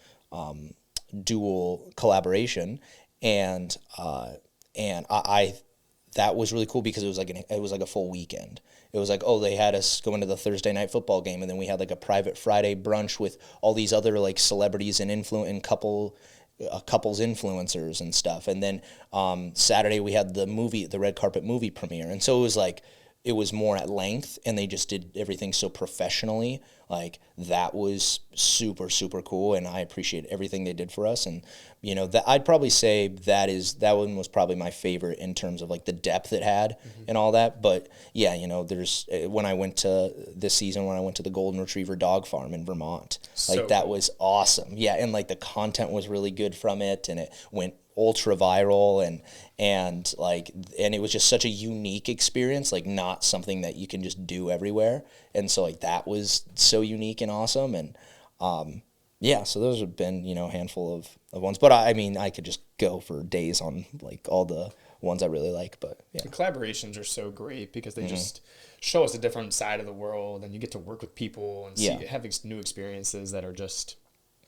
dual collaboration, and I that was really cool because it was like a full weekend. It was like, oh, they had us go into the Thursday night football game, and then we had like a private Friday brunch with all these other like celebrities and couples influencers and stuff. And then Saturday we had the red carpet movie premiere. And so it was like, it was more at length, and they just did everything so professionally. Like that was super, super cool, and I appreciate everything they did for us. And you know, that I'd probably say that one was probably my favorite in terms of like the depth it had and all that. But yeah, you know, there's when I went to the Golden Retriever Dog Farm in Vermont, like that was awesome. Yeah, and like the content was really good from it, and it went ultra viral, and it was just such a unique experience, like not something that you can just do everywhere. And so like that was so unique and awesome. And yeah, so those have been, you know, a handful of ones, but I mean I could just go for days on like all the ones I really like. But yeah,
the collaborations are so great because they just show us a different side of the world, and you get to work with people and have these new experiences that are just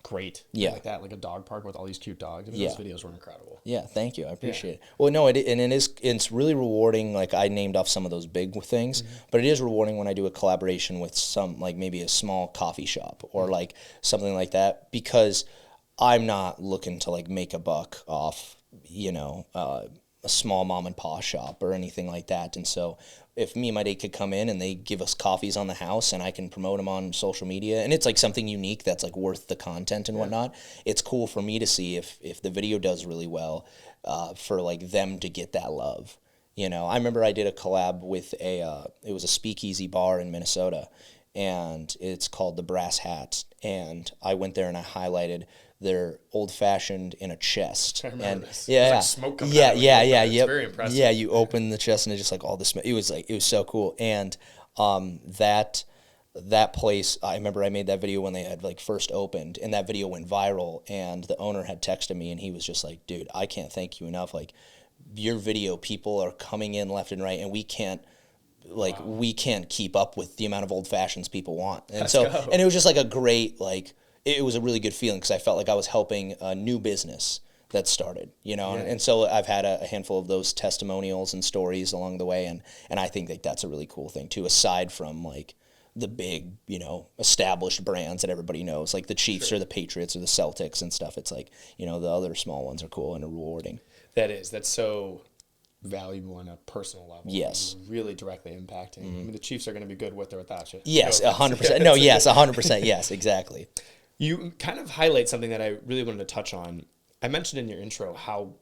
great.
Yeah.
Like that, like a dog park with all these cute dogs. I mean, those videos were incredible.
Yeah, thank you. I appreciate it. Well, no, it's really rewarding. Like I named off some of those big things, but it is rewarding when I do a collaboration with some, like maybe a small coffee shop or like something like that, because I'm not looking to like make a buck off, you know, a small mom and pop shop or anything like that. And so if me and my date could come in and they give us coffees on the house and I can promote them on social media, and it's like something unique that's like worth the content and whatnot, it's cool for me to see if the video does really well, for like them to get that love. You know, I remember I did a collab with it was a speakeasy bar in Minnesota, and it's called the Brass Hat, and I went there and I highlighted their old fashioned in a chest.
I remember this.
Yeah,
like smoke coming out of it. It's very impressive.
Yeah, you open the chest and it's just like all this. It was so cool. And that place, I remember I made that video when they had like first opened, and that video went viral. And the owner had texted me, and he was just like, "Dude, I can't thank you enough. Like your video, people are coming in left and right, and we can't we can't keep up with the amount of old fashions people want. And
Let's
so,
go.
and it was just like a great, like, it was a really good feeling because I felt like I was helping a new business that started, you know,
Yeah.
and so I've had a handful of those testimonials and stories along the way. And I think that that's a really cool thing too, aside from like the big, you know, established brands that everybody knows, like the Chiefs or the Patriots or the Celtics and stuff. It's like, you know, the other small ones are cool and rewarding.
That's so valuable on a personal level.
Yes.
You're really directly impacting. I mean, the Chiefs are going to be good with or without you.
Yes,
No
100%. No, yes, 100%. Yes, exactly.
You kind of highlight something that I really wanted to touch on. I mentioned in your intro how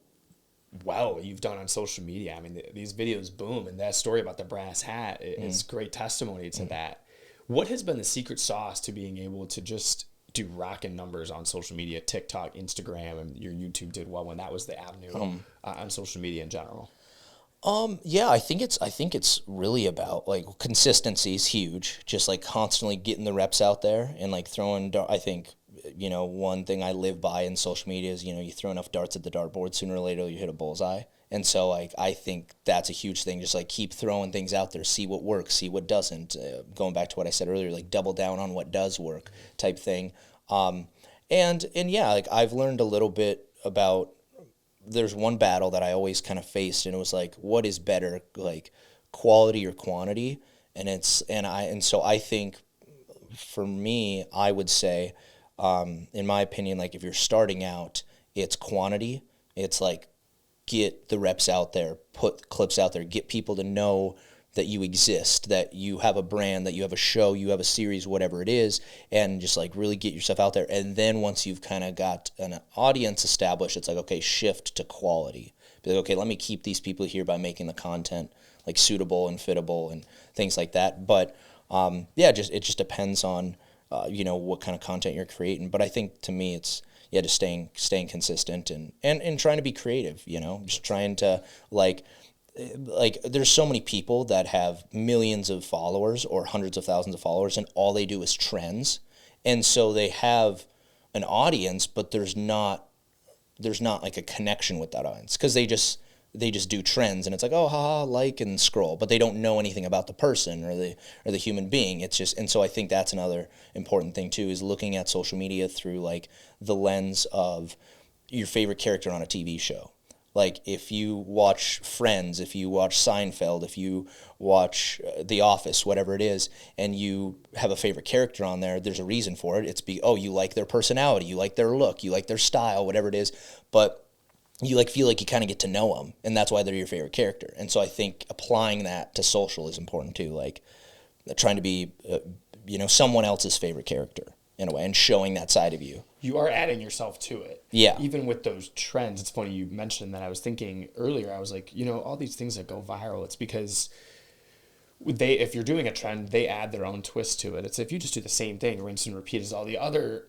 well you've done on social media. I mean, these videos boom, and that story about the brass hat is great testimony to that. What has been the secret sauce to being able to just do rockin' numbers on social media, TikTok, Instagram, and your YouTube did well when that was the avenue on social media in general?
Yeah, I think it's really about like consistency is huge. Just like constantly getting the reps out there and like throwing. I think, you know, one thing I live by in social media is, you know, you throw enough darts at the dartboard, sooner or later you hit a bullseye. And so like I think that's a huge thing. Just like keep throwing things out there, see what works, see what doesn't. Going back to what I said earlier, like double down on what does work, type thing. And yeah, like I've learned a little bit about. There's one battle that I always kind of faced, and it was like, what is better, like quality or quantity? And so I think for me, I would say, in my opinion, like if you're starting out, it's quantity. It's like get the reps out there, put clips out there, get people to know that you exist, that you have a brand, that you have a show, you have a series, whatever it is, and just like really get yourself out there. And then once you've kind of got an audience established, it's like, okay, shift to quality. Be like, okay, let me keep these people here by making the content like suitable and fittable and things like that. But yeah, it just depends on you know, what kind of content you're creating. But I think to me, it's just staying consistent and trying to be creative. You know, just trying to like there's so many people that have millions of followers or hundreds of thousands of followers, and all they do is trends. And so they have an audience, but there's not like a connection with that audience because they just do trends, and it's like, oh, haha, like and scroll, but they don't know anything about the person or the human being. It's just, and so I think that's another important thing too, is looking at social media through like the lens of your favorite character on a TV show. Like if you watch Friends, if you watch Seinfeld, if you watch The Office, whatever it is, and you have a favorite character on there, there's a reason for it. It's you like their personality, you like their look, you like their style, whatever it is, but you like feel like you kind of get to know them, and that's why they're your favorite character. And so I think applying that to social is important too, like trying to be you know, someone else's favorite character in a way and showing that side of you.
You are adding yourself to it.
Yeah.
Even with those trends, it's funny you mentioned that. I was thinking earlier, I was like, you know, all these things that go viral, it's because if you're doing a trend, they add their own twist to it. It's if you just do the same thing, rinse and repeat as all the other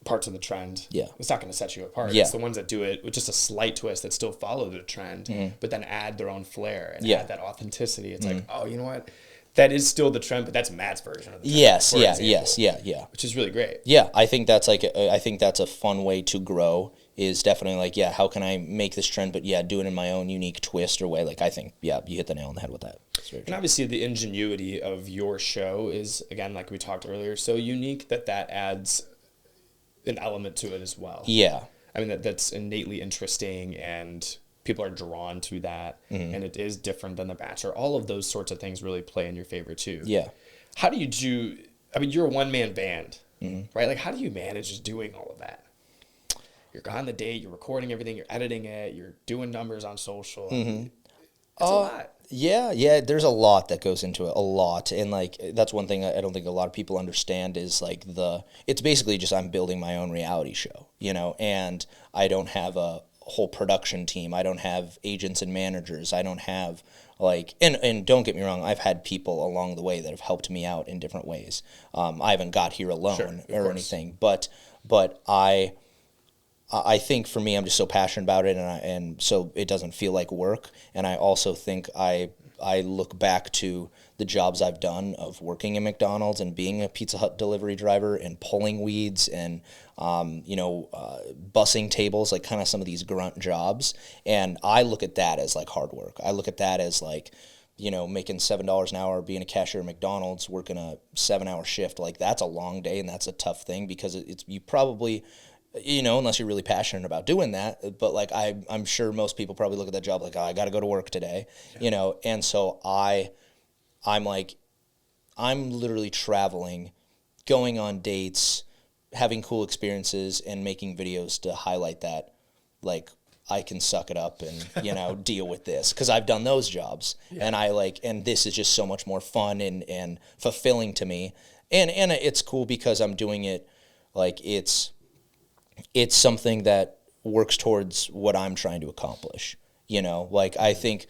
parts of the trend,
yeah,
it's not going to set you apart.
Yeah.
It's the ones that do it with just a slight twist that still follow the trend, but then add their own flair and add that authenticity. It's like, oh, you know what? That is still the trend, but that's Matt's version of the trend.
Yes, yeah,
example,
yes, yeah.
Which is really great.
Yeah, I think that's a fun way to grow, is definitely like, yeah, how can I make this trend, but yeah, do it in my own unique twist or way. Like I think, yeah, you hit the nail on the head with that.
And obviously the ingenuity of your show is, again, like we talked earlier, so unique that adds an element to it as well.
Yeah.
I mean, that's innately interesting, and people are drawn to that, and it is different than The Bachelor. All of those sorts of things really play in your favor too.
Yeah.
How do you I mean, you're a one-man band, right? Like, how do you manage just doing all of that? You're on the date, you're recording everything, you're editing it, you're doing numbers on social. It's a lot.
Yeah, there's a lot that goes into it, a lot. And like, that's one thing I don't think a lot of people understand is like it's basically just I'm building my own reality show, you know, and I don't have a whole production team. I don't have agents and managers. I don't have like, and don't get me wrong, I've had people along the way that have helped me out in different ways. I haven't got here alone or anything, but I think for me, I'm just so passionate about it, and so it doesn't feel like work. And I also think I look back to the jobs I've done of working in McDonald's and being a Pizza Hut delivery driver and pulling weeds and bussing tables, like kind of some of these grunt jobs. And I look at that as like hard work. I look at that as like making $7 an hour, being a cashier at McDonald's, working a 7-hour shift, like that's a long day and that's a tough thing because it's you probably, unless you're really passionate about doing that, but like I'm sure most people probably look at that job like, oh, I got to go to work today, and so I'm like, I'm literally traveling, going on dates, having cool experiences, and making videos to highlight that, like, I can suck it up and, deal with this. Because I've done those jobs. Yeah. And this is just so much more fun and fulfilling to me. And it's cool because I'm doing it, like, it's something that works towards what I'm trying to accomplish. Like, I think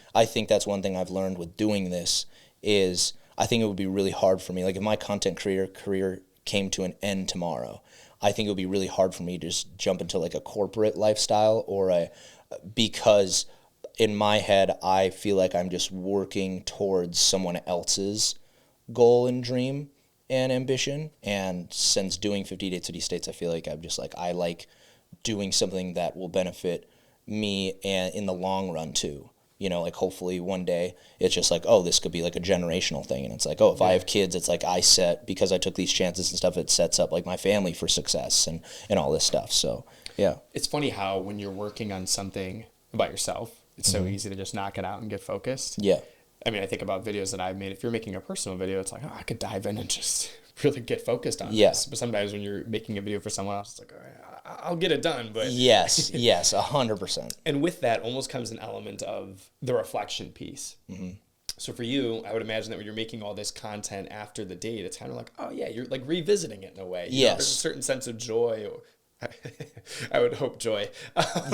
that's one thing I've learned with doing this is I think it would be really hard for me. Like, if my content career came to an end tomorrow, I think it would be really hard for me to just jump into like a corporate lifestyle because in my head, I feel like I'm just working towards someone else's goal and dream and ambition. And since doing 50 Dates, 50 States, I feel like I'm just like, I like doing something that will benefit me and in the long run too. Like hopefully one day it's just like, oh, this could be like a generational thing. And it's like, oh, if I have kids, it's like because I took these chances and stuff, it sets up like my family for success and all this stuff. So, yeah.
It's funny how when you're working on something about yourself, it's so easy to just knock it out and get focused.
Yeah.
I mean, I think about videos that I've made. If you're making a personal video, it's like, oh, I could dive in and just really get focused on this. But sometimes when you're making a video for someone else, it's like, all right, I'll get it done. But
yes, 100%.
And with that almost comes an element of the reflection piece. Mm-hmm. So for you, I would imagine that when you're making all this content after the date, it's kind of like, oh yeah, you're like revisiting it in a way.
Yes.
There's a certain sense of joy, or I would hope joy.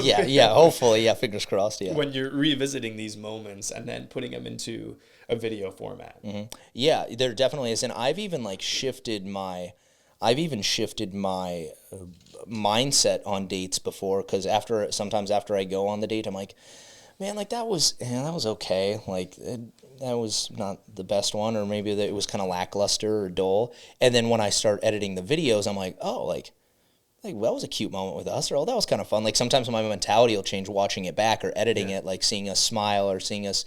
Yeah, hopefully, yeah, fingers crossed, yeah.
When you're revisiting these moments and then putting them into a video format.
Mm-hmm. Yeah, there definitely is. And I've even shifted my mindset on dates before, because sometimes after I go on the date, I'm like, man, like that was okay. Like that was not the best one, or maybe it was kind of lackluster or dull. And then when I start editing the videos, I'm like, oh, like that was a cute moment with us, or oh, that was kind of fun. Like sometimes my mentality will change watching it back or editing it, like seeing us smile or seeing us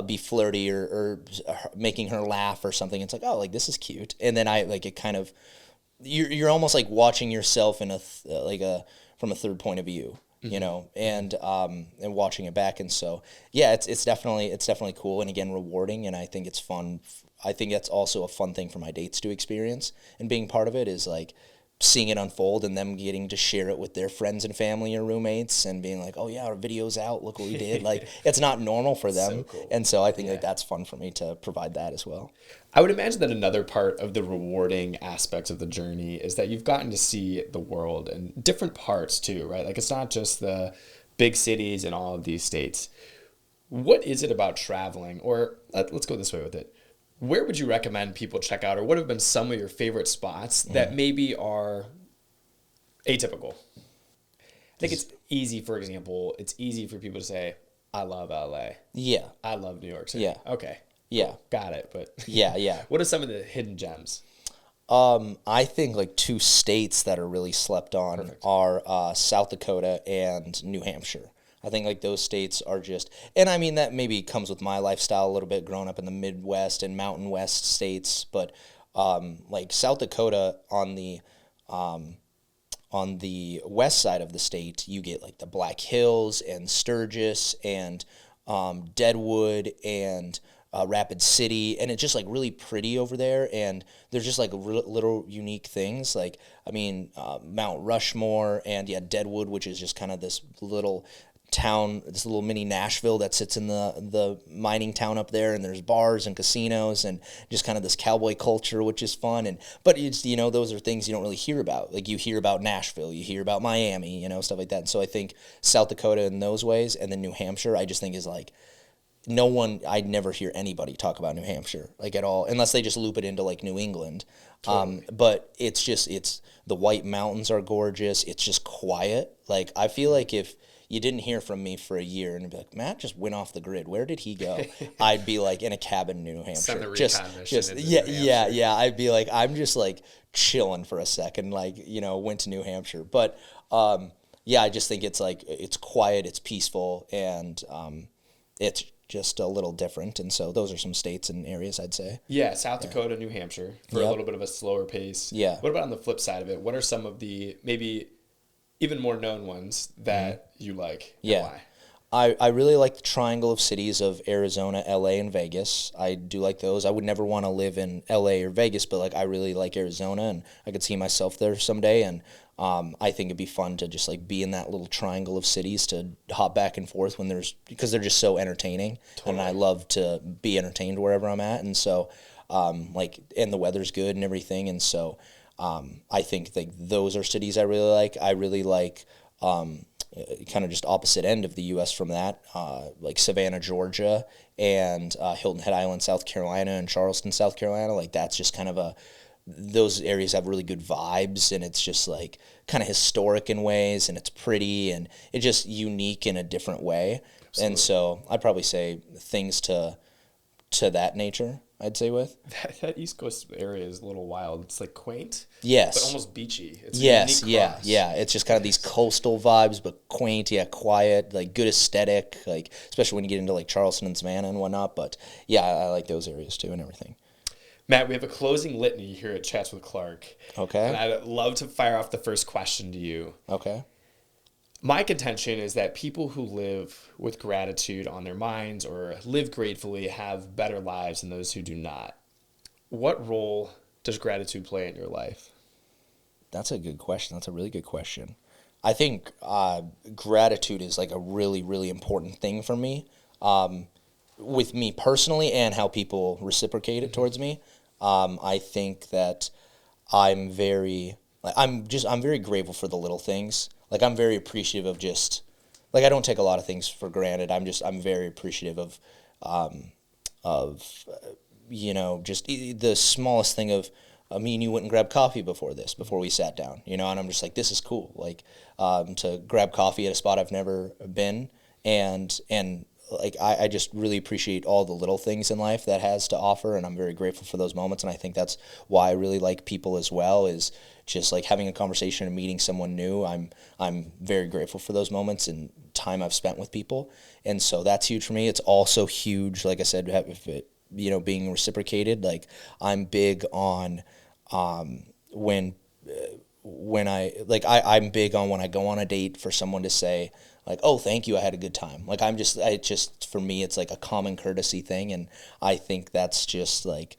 be flirty or making her laugh or something. It's like, oh, like this is cute. And then it kind of, you're almost like watching yourself in from a third point of view, and watching it back. And so, yeah, it's definitely cool. And again, rewarding. And I think it's fun. I think that's also a fun thing for my dates to experience, and being part of it is like seeing it unfold and them getting to share it with their friends and family or roommates and being like, oh yeah, our video's out, look what we did. Like it's not normal for them. So cool. And so I think like that's fun for me to provide that as well.
I would imagine that another part of the rewarding aspects of the journey is that you've gotten to see the world in different parts too, right? Like it's not just the big cities in all of these states. What is it about traveling, or let's go this way with it. Where would you recommend people check out, or what have been some of your favorite spots that maybe are atypical? I think it's easy, for example, it's easy for people to say, I love LA.
Yeah.
I love New York City.
Yeah.
Okay.
Yeah.
Cool. Got it. But
yeah.
What are some of the hidden gems?
I think like 2 states that are really slept on are South Dakota and New Hampshire. I think like those states are just, and I mean that maybe comes with my lifestyle a little bit, growing up in the Midwest and Mountain West states, but like South Dakota on the west side of the state, you get like the Black Hills and Sturgis and Deadwood and Rapid City, and it's just like really pretty over there, and there's just like little unique things, like I mean Mount Rushmore and Deadwood, which is just kind of this little town, this little mini Nashville that sits in the mining town up there, and there's bars and casinos and just kind of this cowboy culture, which is fun. But it's, those are things you don't really hear about. Like you hear about Nashville, you hear about Miami, stuff like that. And so I think South Dakota in those ways, and then New Hampshire, I just think is like, I'd never hear anybody talk about New Hampshire like at all, unless they just loop it into like New England. Totally. But it's the White Mountains are gorgeous. It's just quiet. Like I feel like if you didn't hear from me for a year and you'd be like, Matt just went off the grid, where did he go? I'd be like in a cabin in New Hampshire.
Send the recon mission
yeah. I'd be like, I'm just like chilling for a second, like, went to New Hampshire. But I just think it's like, it's quiet, it's peaceful, and just a little different. And so those are some states and areas I'd say.
Yeah, South Dakota, New Hampshire for a
Yep.
little bit of a slower pace.
Yeah.
What about on the flip side of it? What are some of the maybe even more known ones that you like? And
Yeah.
why?
I really like the triangle of cities of Arizona, LA, and Vegas. I do like those. I would never want to live in LA or Vegas, but like I really like Arizona, and I could see myself there someday. And I think it'd be fun to just like be in that little triangle of cities to hop back and forth because they're just so entertaining, and I love to be entertained wherever I'm at. And so and the weather's good and everything, and so I think like those are cities I really like. I really like. Kind of just opposite end of the U.S. from that, like Savannah, Georgia, and Hilton Head Island, South Carolina, and Charleston, South Carolina. Like that's just kind of those areas have really good vibes, and it's just like kind of historic in ways, and it's pretty, and it's just unique in a different way. Absolutely. And so I'd probably say things to that nature. I'd say with
that East Coast area is a little wild. It's like quaint,
yes,
but almost beachy. It's
yes,
a unique cross.
yeah. It's just kind of these coastal vibes, but quaint, quiet, like good aesthetic, like especially when you get into like Charleston and Savannah and whatnot. But yeah, I like those areas too and everything.
Matt, we have a closing litany here at Chats with Clark.
Okay.
And I'd love to fire off the first question to you.
Okay.
My contention is that people who live with gratitude on their minds or live gratefully have better lives than those who do not. What role does gratitude play in your life?
That's a good question. That's a really good question. I think gratitude is like a really, really important thing for me, with me personally and how people reciprocate it towards me. I think that I'm very grateful for the little things. Like I'm very appreciative of just, like I don't take a lot of things for granted. I'm very appreciative of just the smallest thing of, me and you went and grabbed coffee before we sat down, and I'm just like, this is cool. Like, to grab coffee at a spot I've never been, and like I just really appreciate all the little things in life that has to offer, and I'm very grateful for those moments. And I think that's why I really like people as well, is just like having a conversation and meeting someone new. I'm very grateful for those moments and time I've spent with people, and so that's huge for me. It's also huge, like I said, if it, being reciprocated. Like I'm big on when I'm big on when I go on a date for someone to say like, oh, thank you, I had a good time. Like for me, it's like a common courtesy thing. And I think that's just like,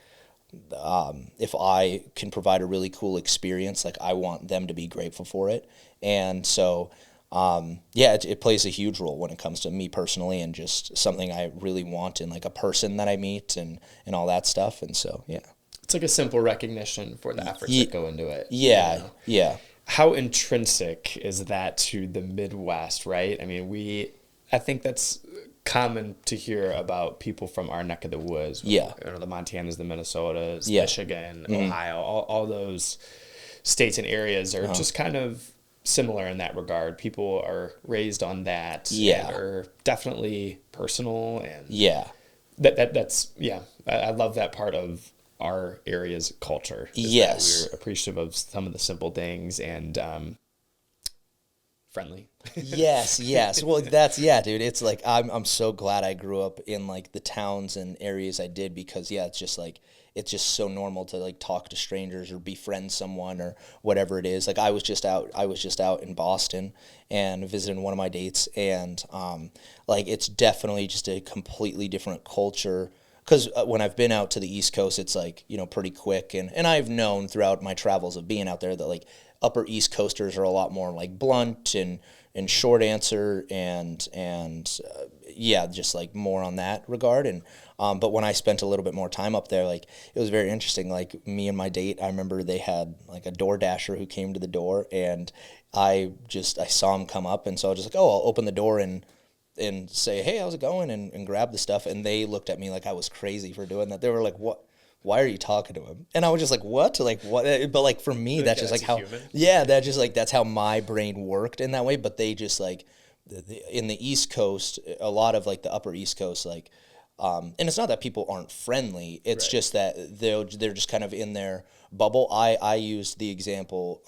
if I can provide a really cool experience, like I want them to be grateful for it. And so, it plays a huge role when it comes to me personally, and just something I really want in like a person that I meet and all that stuff. And so, yeah.
It's like a simple recognition for the efforts that go into it.
Yeah, yeah.
How intrinsic is that to the Midwest, right? I mean, I think that's common to hear about people from our neck of the woods.
Yeah.
The Montanas, the Minnesotas,
Yeah.
Michigan, Ohio, all those states and areas are just kind of similar in that regard. People are raised on that.
Yeah.
And are definitely personal. And
Yeah.
That's I love that part of our area's culture.
Yes.
We're appreciative of some of the simple things and friendly.
Yes. Well, dude. It's like I'm so glad I grew up in like the towns and areas I did, because it's just so normal to like talk to strangers or befriend someone or whatever it is. Like I was just out in Boston and visiting one of my dates, and like it's definitely just a completely different culture. Because when I've been out to the East Coast, it's like, pretty quick. And I've known throughout my travels of being out there that like upper East Coasters are a lot more like blunt and short answer and just like more on that regard. And but when I spent a little bit more time up there, like it was very interesting. Like me and my date, I remember they had like a door dasher who came to the door, and I saw him come up, and so I was just like, oh, I'll open the door and say, hey, how's it going, and grab the stuff. And they looked at me like I was crazy for doing that. They were like, what? Why are you talking to him? And I was just like, what? Like, what? But like for me, that's just like how, that's how my brain worked in that way. But they just like, in the East Coast, a lot of like the upper East Coast, like, and it's not that people aren't friendly. It's just that they're just kind of in their bubble. I used the example,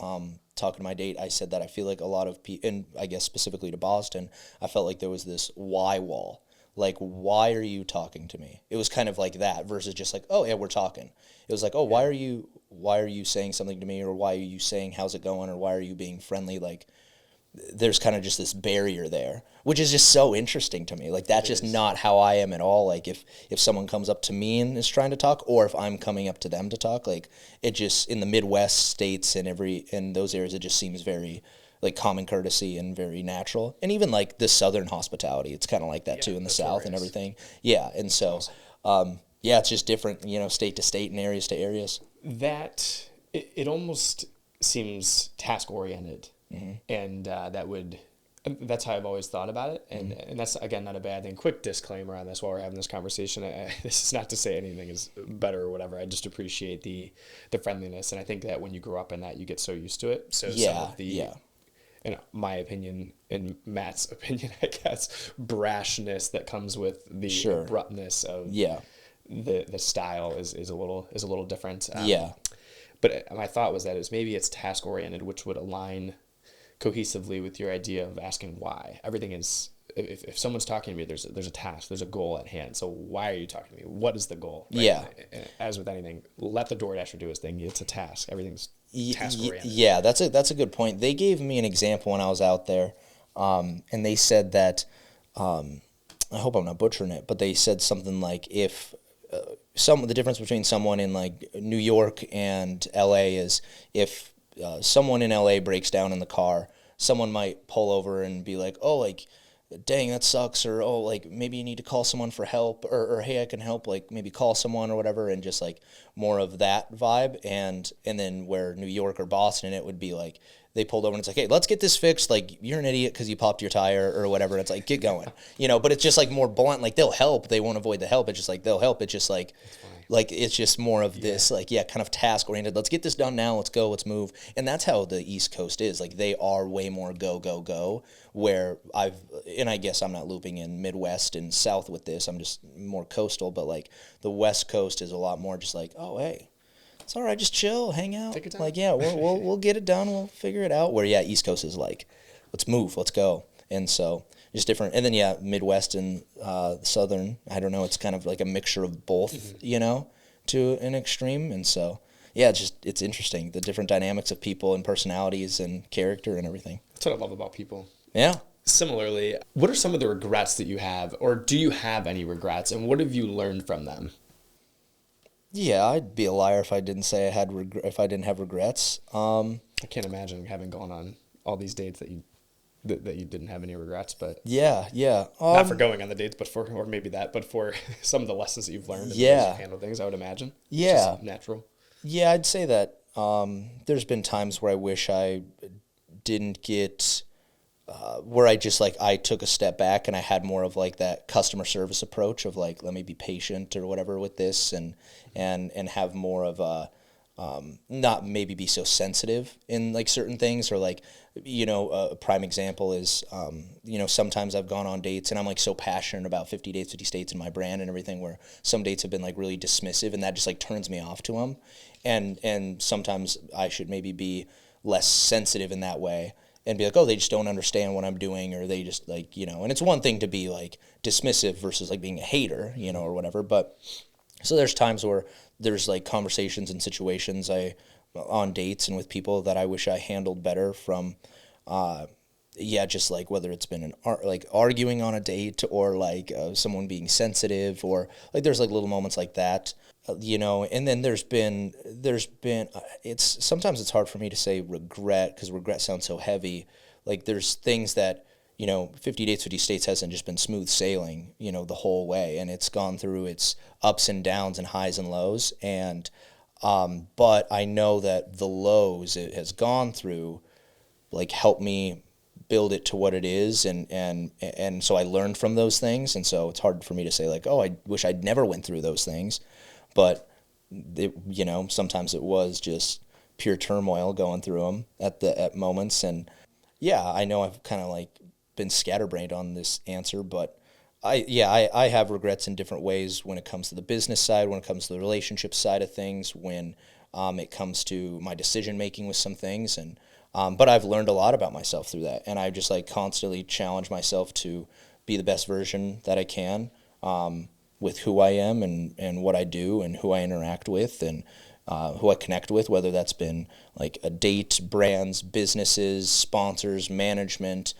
talking to my date, I said that I feel like a lot of people, and I guess specifically to Boston, I felt like there was this why wall. like, why are you talking to me? It was kind of like that versus just like, oh yeah, we're talking. It was like, oh, why are you saying something to me, or why are you saying how's it going, or why are you being friendly? Like, there's kind of just this barrier there, which is just so interesting to me. Like, that's just not how I am at all. Like, if someone comes up to me and is trying to talk, or if I'm coming up to them to talk, like, it just, in the Midwest states and in those areas, it just seems very, like, common courtesy and very natural. And even, like, the Southern hospitality, it's kind of like that too in the South and everything. Yeah, and so, yeah, it's just different, state to state and areas to areas.
That, it almost seems task-oriented. Mm-hmm. And that's how I've always thought about it. And that's, again, not a bad thing. Quick disclaimer on this while we're having this conversation. This is not to say anything is better or whatever. I just appreciate the friendliness. And I think that when you grow up in that, you get so used to it. So some of the, my opinion and Matt's opinion, I guess, brashness that comes with the abruptness of the style is a little different. But my thought was that it's task oriented, which would align cohesively with your idea of asking why. Everything is, if someone's talking to me, there's a task, there's a goal at hand. So why are you talking to me? What is the goal? Right?
Yeah.
As with anything, let the DoorDasher do his thing. It's a task. Everything's task oriented.
Yeah, that's a good point. They gave me an example when I was out there, and they said that, I hope I'm not butchering it, but they said something like, if the difference between someone in like New York and LA is if someone in LA breaks down in the car, someone might pull over and be like, oh, like, dang, that sucks, or oh, like, maybe you need to call someone for help, or hey, I can help, like, maybe call someone or whatever, and just like more of that vibe. And then where New York or Boston, it would be like they pulled over and it's like, hey, let's get this fixed, like, you're an idiot because you popped your tire or whatever. It's like, get going, but it's just like more blunt. Like, they'll help, they won't avoid the help. It's just like they'll help. It's just like it's just more of this, like, kind of task oriented. Let's get this done now. Let's go. Let's move. And that's how the East Coast is. Like, they are way more go, go, go. Where I guess I'm not looping in Midwest and South with this. I'm just more coastal. But like the West Coast is a lot more just like, oh, hey, it's all right. Just chill, hang out.
Take your time.
Like, yeah, we'll get it done. We'll figure it out. Where East Coast is like, let's move. Let's go. And so just different. And then, Midwest and Southern, I don't know, it's kind of like a mixture of both, to an extreme. And so, it's interesting, the different dynamics of people and personalities and character and everything.
That's what I love about people.
Yeah.
Similarly, what are some of the regrets that you have, or do you have any regrets, and what have you learned from them?
Yeah, I'd be a liar if I didn't say if I didn't have regrets.
I can't imagine having gone on all these dates that you didn't have any regrets, but not for going on the dates, but for some of the lessons that you've learned and the ways you've handled things, I would imagine.
Yeah,
it's just natural.
Yeah, I'd say that there's been times where I wish I didn't get where I just like I took a step back and I had more of like that customer service approach of like, let me be patient or whatever with this and have more of a not maybe be so sensitive in like certain things, or like, a prime example is, sometimes I've gone on dates and I'm like so passionate about 50 dates, 50 states and my brand and everything, where some dates have been like really dismissive and that just like turns me off to them. And sometimes I should maybe be less sensitive in that way and be like, oh, they just don't understand what I'm doing, or they just like, and it's one thing to be like dismissive versus like being a hater, or whatever. But so there's times where there's like conversations and situations on dates and with people that I wish I handled better from, just like whether it's been like arguing on a date or like someone being sensitive, or like there's like little moments like that, and then there's been sometimes it's hard for me to say regret because regret sounds so heavy. Like there's things that, 50 Dates, 50 States hasn't just been smooth sailing, the whole way. And it's gone through its ups and downs and highs and lows. And, but I know that the lows it has gone through, like, helped me build it to what it is. And so I learned from those things. And so it's hard for me to say like, oh, I wish I'd never went through those things. But, sometimes it was just pure turmoil going through them at moments. And I know I've kind of like been scatterbrained on this answer, but I have regrets in different ways when it comes to the business side, when it comes to the relationship side of things, when it comes to my decision making with some things, and but I've learned a lot about myself through that, and I just like constantly challenge myself to be the best version that I can with who I am and what I do and who I interact with and who I connect with, whether that's been like a date, brands, businesses, sponsors, management,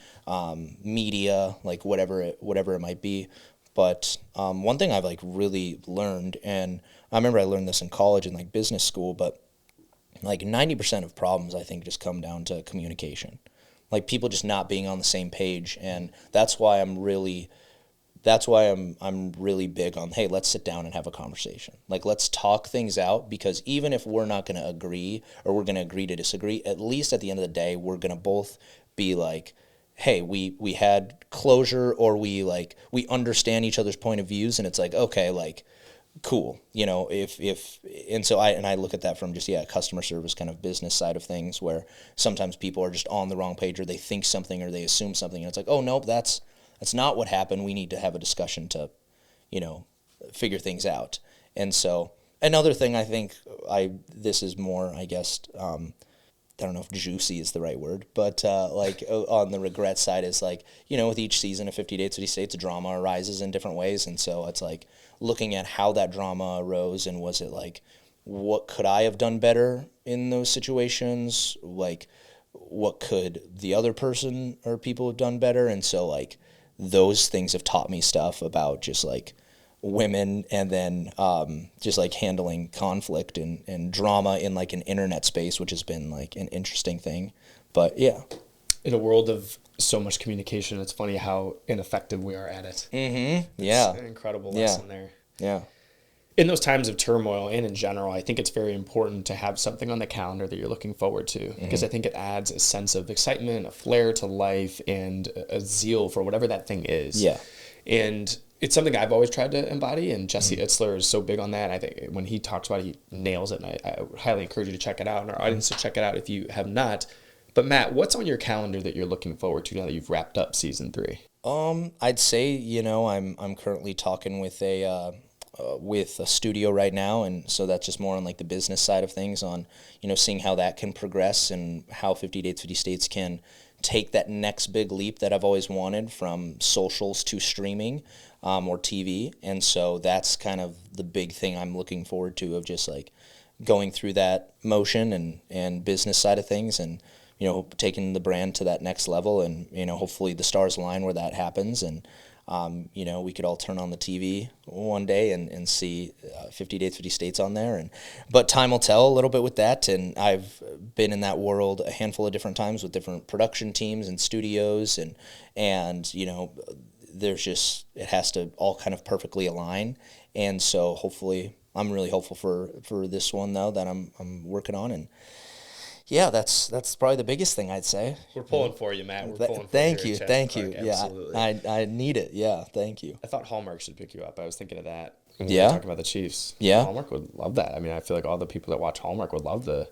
media, like whatever it might be. But one thing I've like really learned, and I remember I learned this in college and like business school, but like 90% of problems I think just come down to communication, like people just not being on the same page, and that's why I'm really big on, hey, let's sit down and have a conversation. Like, let's talk things out, because even if we're not going to agree or we're going to agree to disagree, at least at the end of the day, we're going to both be like, hey, we had closure, or we understand each other's point of views, and it's like, okay, like, cool, I look at that from just customer service kind of business side of things, where sometimes people are just on the wrong page, or they think something or they assume something, and it's like, oh nope, that's not what happened. We need to have a discussion to figure things out. And so another thing, I think this is more, I guess, I don't know if juicy is the right word, but on the regret side is like, with each season of 50 Dates, 50 States, drama arises in different ways. And so it's like looking at how that drama arose, and was it like, what could I have done better in those situations? Like, what could the other person or people have done better? And so like those things have taught me stuff about just like women, and then just like handling conflict and drama in like an internet space, which has been like an interesting thing. But yeah,
in a world of so much communication, it's funny how ineffective we are at it.
Yeah,
it's an incredible lesson there.
Yeah.
In those times of turmoil and in general, I think it's very important to have something on the calendar that you're looking forward to, because I think it adds a sense of excitement, a flair to life, and a zeal for whatever that thing is.
Yeah.
And it's something I've always tried to embody, and Jesse Itzler is so big on that. I think when he talks about it, he nails it, and I highly encourage you to check it out, and our audience to check it out if you have not. But Matt, what's on your calendar that you're looking forward to now that you've wrapped up season 3?
I'd say, I'm currently talking with a studio right now, and so that's just more on like the business side of things, on seeing how that can progress and how 50 Dates 50 States can take that next big leap that I've always wanted, from socials to streaming or TV. And so that's kind of the big thing I'm looking forward to, of just like going through that motion and business side of things, and taking the brand to that next level, and hopefully the stars align where that happens, and we could all turn on the TV one day and see 50 Dates, 50 States on there. But time will tell a little bit with that. And I've been in that world a handful of different times with different production teams and studios. And there's just, it has to all kind of perfectly align. And so hopefully, I'm really hopeful for this one, though, that I'm working on. And yeah, that's probably the biggest thing I'd say.
We're pulling for you, Matt. We're pulling for
thank
you.
Thank you. Yeah,
absolutely.
I need it. Yeah, thank you.
I thought Hallmark should pick you up. I was thinking of that when
Yeah?
we were talking about the Chiefs.
Yeah?
Hallmark would love that. I mean, I feel like all the people that watch Hallmark would love the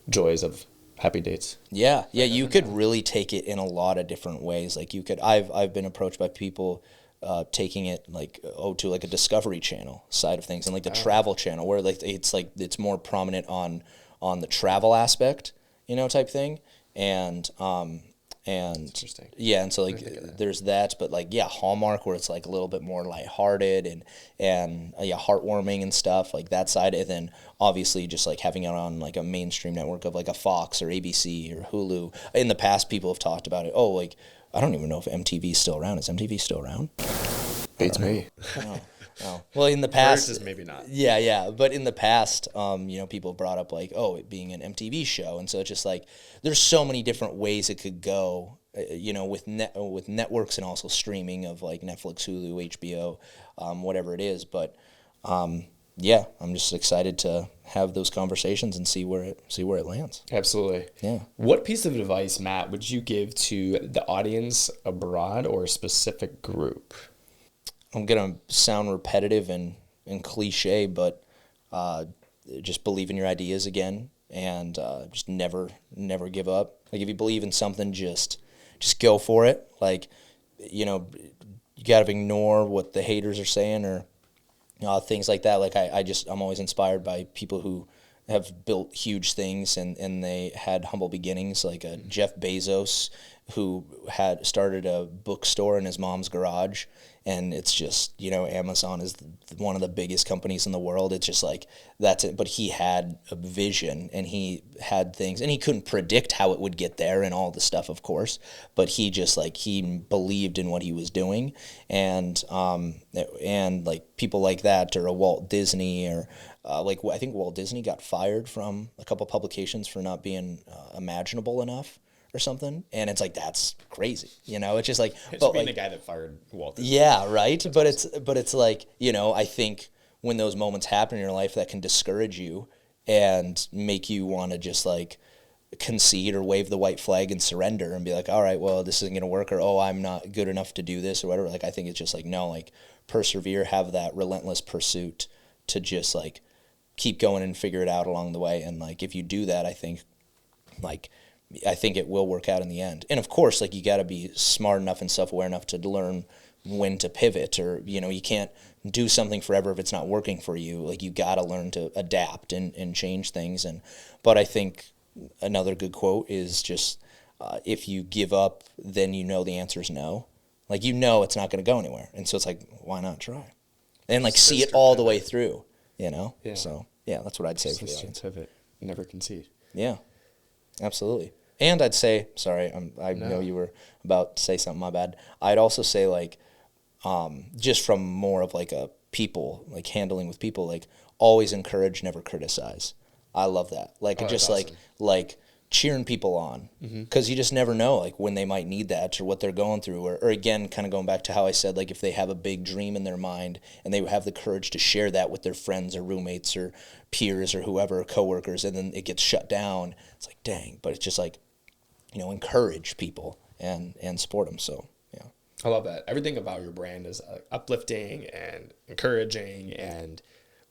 joys of Happy Dates.
Yeah, you could really take it in a lot of different ways. Like I've been approached by people taking it to like a Discovery Channel side of things, and like the travel channel, where it's more prominent on the travel aspect, type thing. And
Interesting.
Yeah, and so there's that, but Hallmark, where it's like a little bit more lighthearted and heartwarming and stuff, like that side. And then obviously just like having it on like a mainstream network of like a Fox or ABC or Hulu. In the past, people have talked about it. Oh, like I don't even know if MTV's still around. Is MTV still around?
Beats me.
Oh. Well, in the past,
Versus maybe not.
Yeah. But in the past, people brought up like, oh, it being an MTV show, and so it's just like there's so many different ways it could go, with networks and also streaming of like Netflix, Hulu, HBO, whatever it is. But I'm just excited to have those conversations and see where it lands.
Absolutely.
Yeah.
What piece of advice, Matt, would you give to the audience abroad or a specific group?
I'm going to sound repetitive and cliche, but just believe in your ideas again, and just never give up. Like if you believe in something, just go for it. Like, you got to ignore what the haters are saying or things like that. Like I'm always inspired by people who have built huge things, and they had humble beginnings, like Jeff Bezos, who had started a bookstore in his mom's garage. And it's just, Amazon is one of the biggest companies in the world. It's just like, that's it. But he had a vision, and he had things, and he couldn't predict how it would get there and all the stuff, of course. But he just he believed in what he was doing. And like people like that, or a Walt Disney, or I think Walt Disney got fired from a couple publications for not being imaginable enough or something, and it's like, that's crazy, It's just like,
It's
but
being
like,
the guy that fired Walt Disney.
yeah, right. But it's like, I think when those moments happen in your life, that can discourage you and make you want to just like concede or wave the white flag and surrender and be like, all right, well, this isn't gonna work, or oh, I'm not good enough to do this, or whatever. Like, I think it's just like, no, like, persevere, have that relentless pursuit to just like keep going and figure it out along the way. And like, if you do that, I think it will work out in the end. And of course, like, you got to be smart enough and self-aware enough to learn when to pivot, or, you can't do something forever if it's not working for you. Like, you got to learn to adapt and change things. But I think another good quote is just, if you give up, then the answer is no. Like, it's not going to go anywhere. And so it's like, why not try? And like, see it all the way through, Yeah. So yeah, that's what I'd say for the audience.
Pivot, never concede.
Yeah, absolutely. And I'd say, sorry, I know you were about to say something, my bad. I'd also say, like, just from more of like a people, like handling with people, like, always encourage, never criticize. I love that. Like, just awesome. like cheering people on, because you just never know, like, when they might need that, or what they're going through, or again, kind of going back to how I said, like, if they have a big dream in their mind and they have the courage to share that with their friends or roommates or peers or whoever, coworkers, and then it gets shut down, it's like, dang. But it's just like, encourage people and support them. So, yeah.
I love that. Everything about your brand is uplifting and encouraging and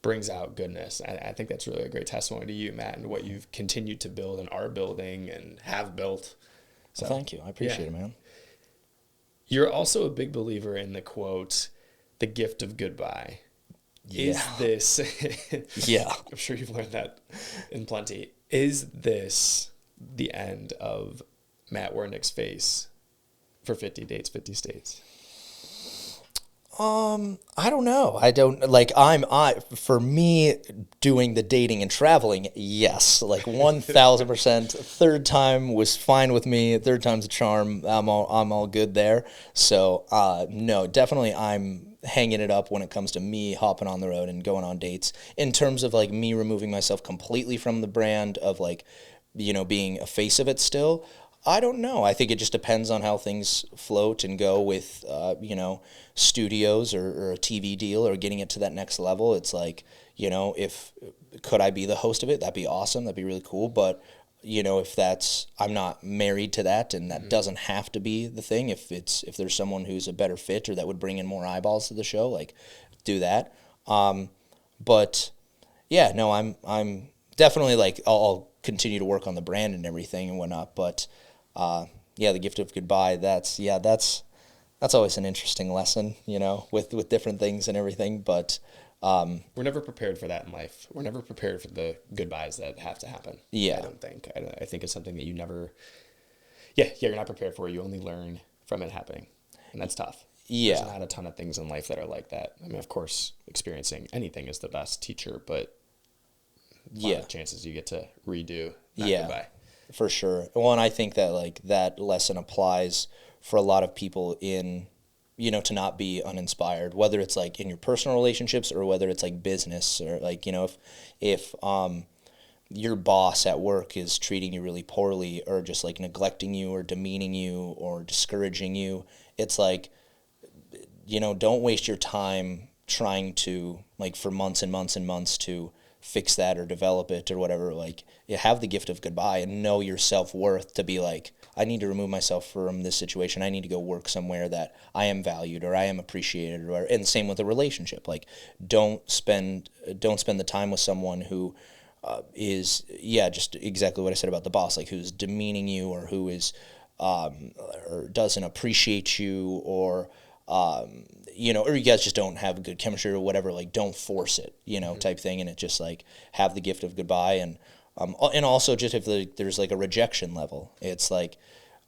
brings out goodness. I think that's really a great testimony to you, Matt, and what you've continued to build and are building and have built. So,
well, thank you. I appreciate it, man.
You're also a big believer in the quote, the gift of goodbye.
Yeah.
Is this... yeah. I'm sure you've learned that in plenty. Is this the end of Matt Wurnig's face for 50 Dates, 50 States?
I don't know. I don't, like, for me, doing the dating and traveling, yes, like 1,000%. Third time was fine with me. Third time's a charm. I'm all good there. So, no, definitely I'm hanging it up when it comes to me hopping on the road and going on dates. In terms of like me removing myself completely from the brand of like, being a face of it still, I don't know. I think it just depends on how things float and go with, studios or a TV deal or getting it to that next level. It's like, if could I be the host of it? That'd be awesome. That'd be really cool. But, if I'm not married to that, and that doesn't have to be the thing. If there's someone who's a better fit or that would bring in more eyeballs to the show, like, do that. But yeah, no, I'm definitely like, I'll continue to work on the brand and everything and whatnot. But yeah, the gift of goodbye, that's always an interesting lesson, with different things and everything. But
we're never prepared for that in life. We're never prepared for the goodbyes that have to happen.
Yeah.
I don't think. I think it's something that you never, you're not prepared for. You only learn from it happening. And that's tough.
Yeah.
There's not a ton of things in life that are like that. I mean, of course, experiencing anything is the best teacher, but a lot of chances you get to redo that goodbye.
For sure. Well, and I think that like that lesson applies for a lot of people in, to not be uninspired, whether it's like in your personal relationships or whether it's like business, or like, if your boss at work is treating you really poorly or just like neglecting you or demeaning you or discouraging you, it's like, don't waste your time trying to, like, for months and months and months to fix that or develop it or whatever. Like, you have the gift of goodbye and know your self-worth to be like, I need to remove myself from this situation. I need to go work somewhere that I am valued or I am appreciated, or, and same with a relationship. Like, don't spend the time with someone who is just exactly what I said about the boss, like, who's demeaning you or who is or doesn't appreciate you or you know, or you guys just don't have good chemistry or whatever, like don't force it, you know, type thing. And it just like have the gift of goodbye. And also just if there's like a rejection level, it's like,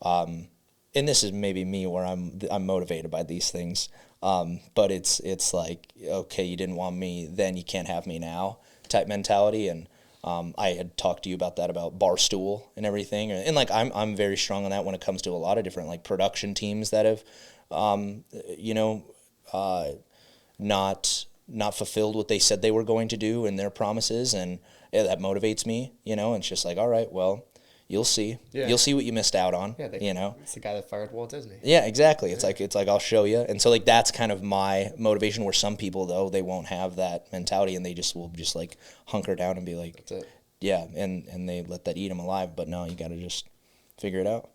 and this is maybe me where I'm motivated by these things. But it's like, okay, you didn't want me then, you can't have me now type mentality. And I had talked to you about that, about Barstool and everything. And like, I'm very strong on that when it comes to a lot of different like production teams that have, you know, not fulfilled what they said they were going to do in their promises. And that motivates me, you know, and it's just like, all right, well, you'll see. Yeah. You'll see what you missed out on. Yeah, you know,
it's the guy that fired Walt Disney.
Yeah, exactly. It's like I'll show you. And so like that's kind of my motivation. Where some people though, they won't have that mentality and they will just like hunker down and be like, that's it. Yeah, and they let that eat them alive. But no, you got to just figure it out.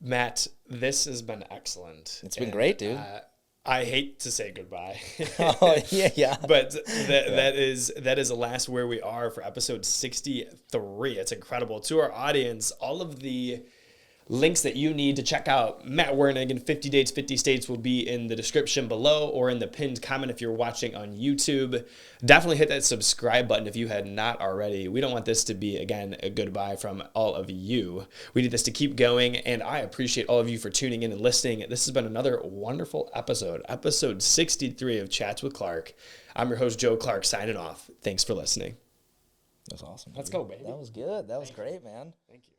Matt, this has been excellent.
It's been great, dude.
I hate to say goodbye.
Oh, yeah.
But that is the last where we are for episode 63. It's incredible. To our audience, all of the links that you need to check out Matt Wurnig and 50 Dates, 50 States will be in the description below or in the pinned comment if you're watching on YouTube. Definitely hit that subscribe button if you had not already. We don't want this to be, again, a goodbye from all of you. We need this to keep going, and I appreciate all of you for tuning in and listening. This has been another wonderful episode 63 of Chats with Clark. I'm your host, Joe Clark, signing off. Thanks for listening.
That's awesome.
Let's go, baby.
That was good. That was great, man.
Thank you.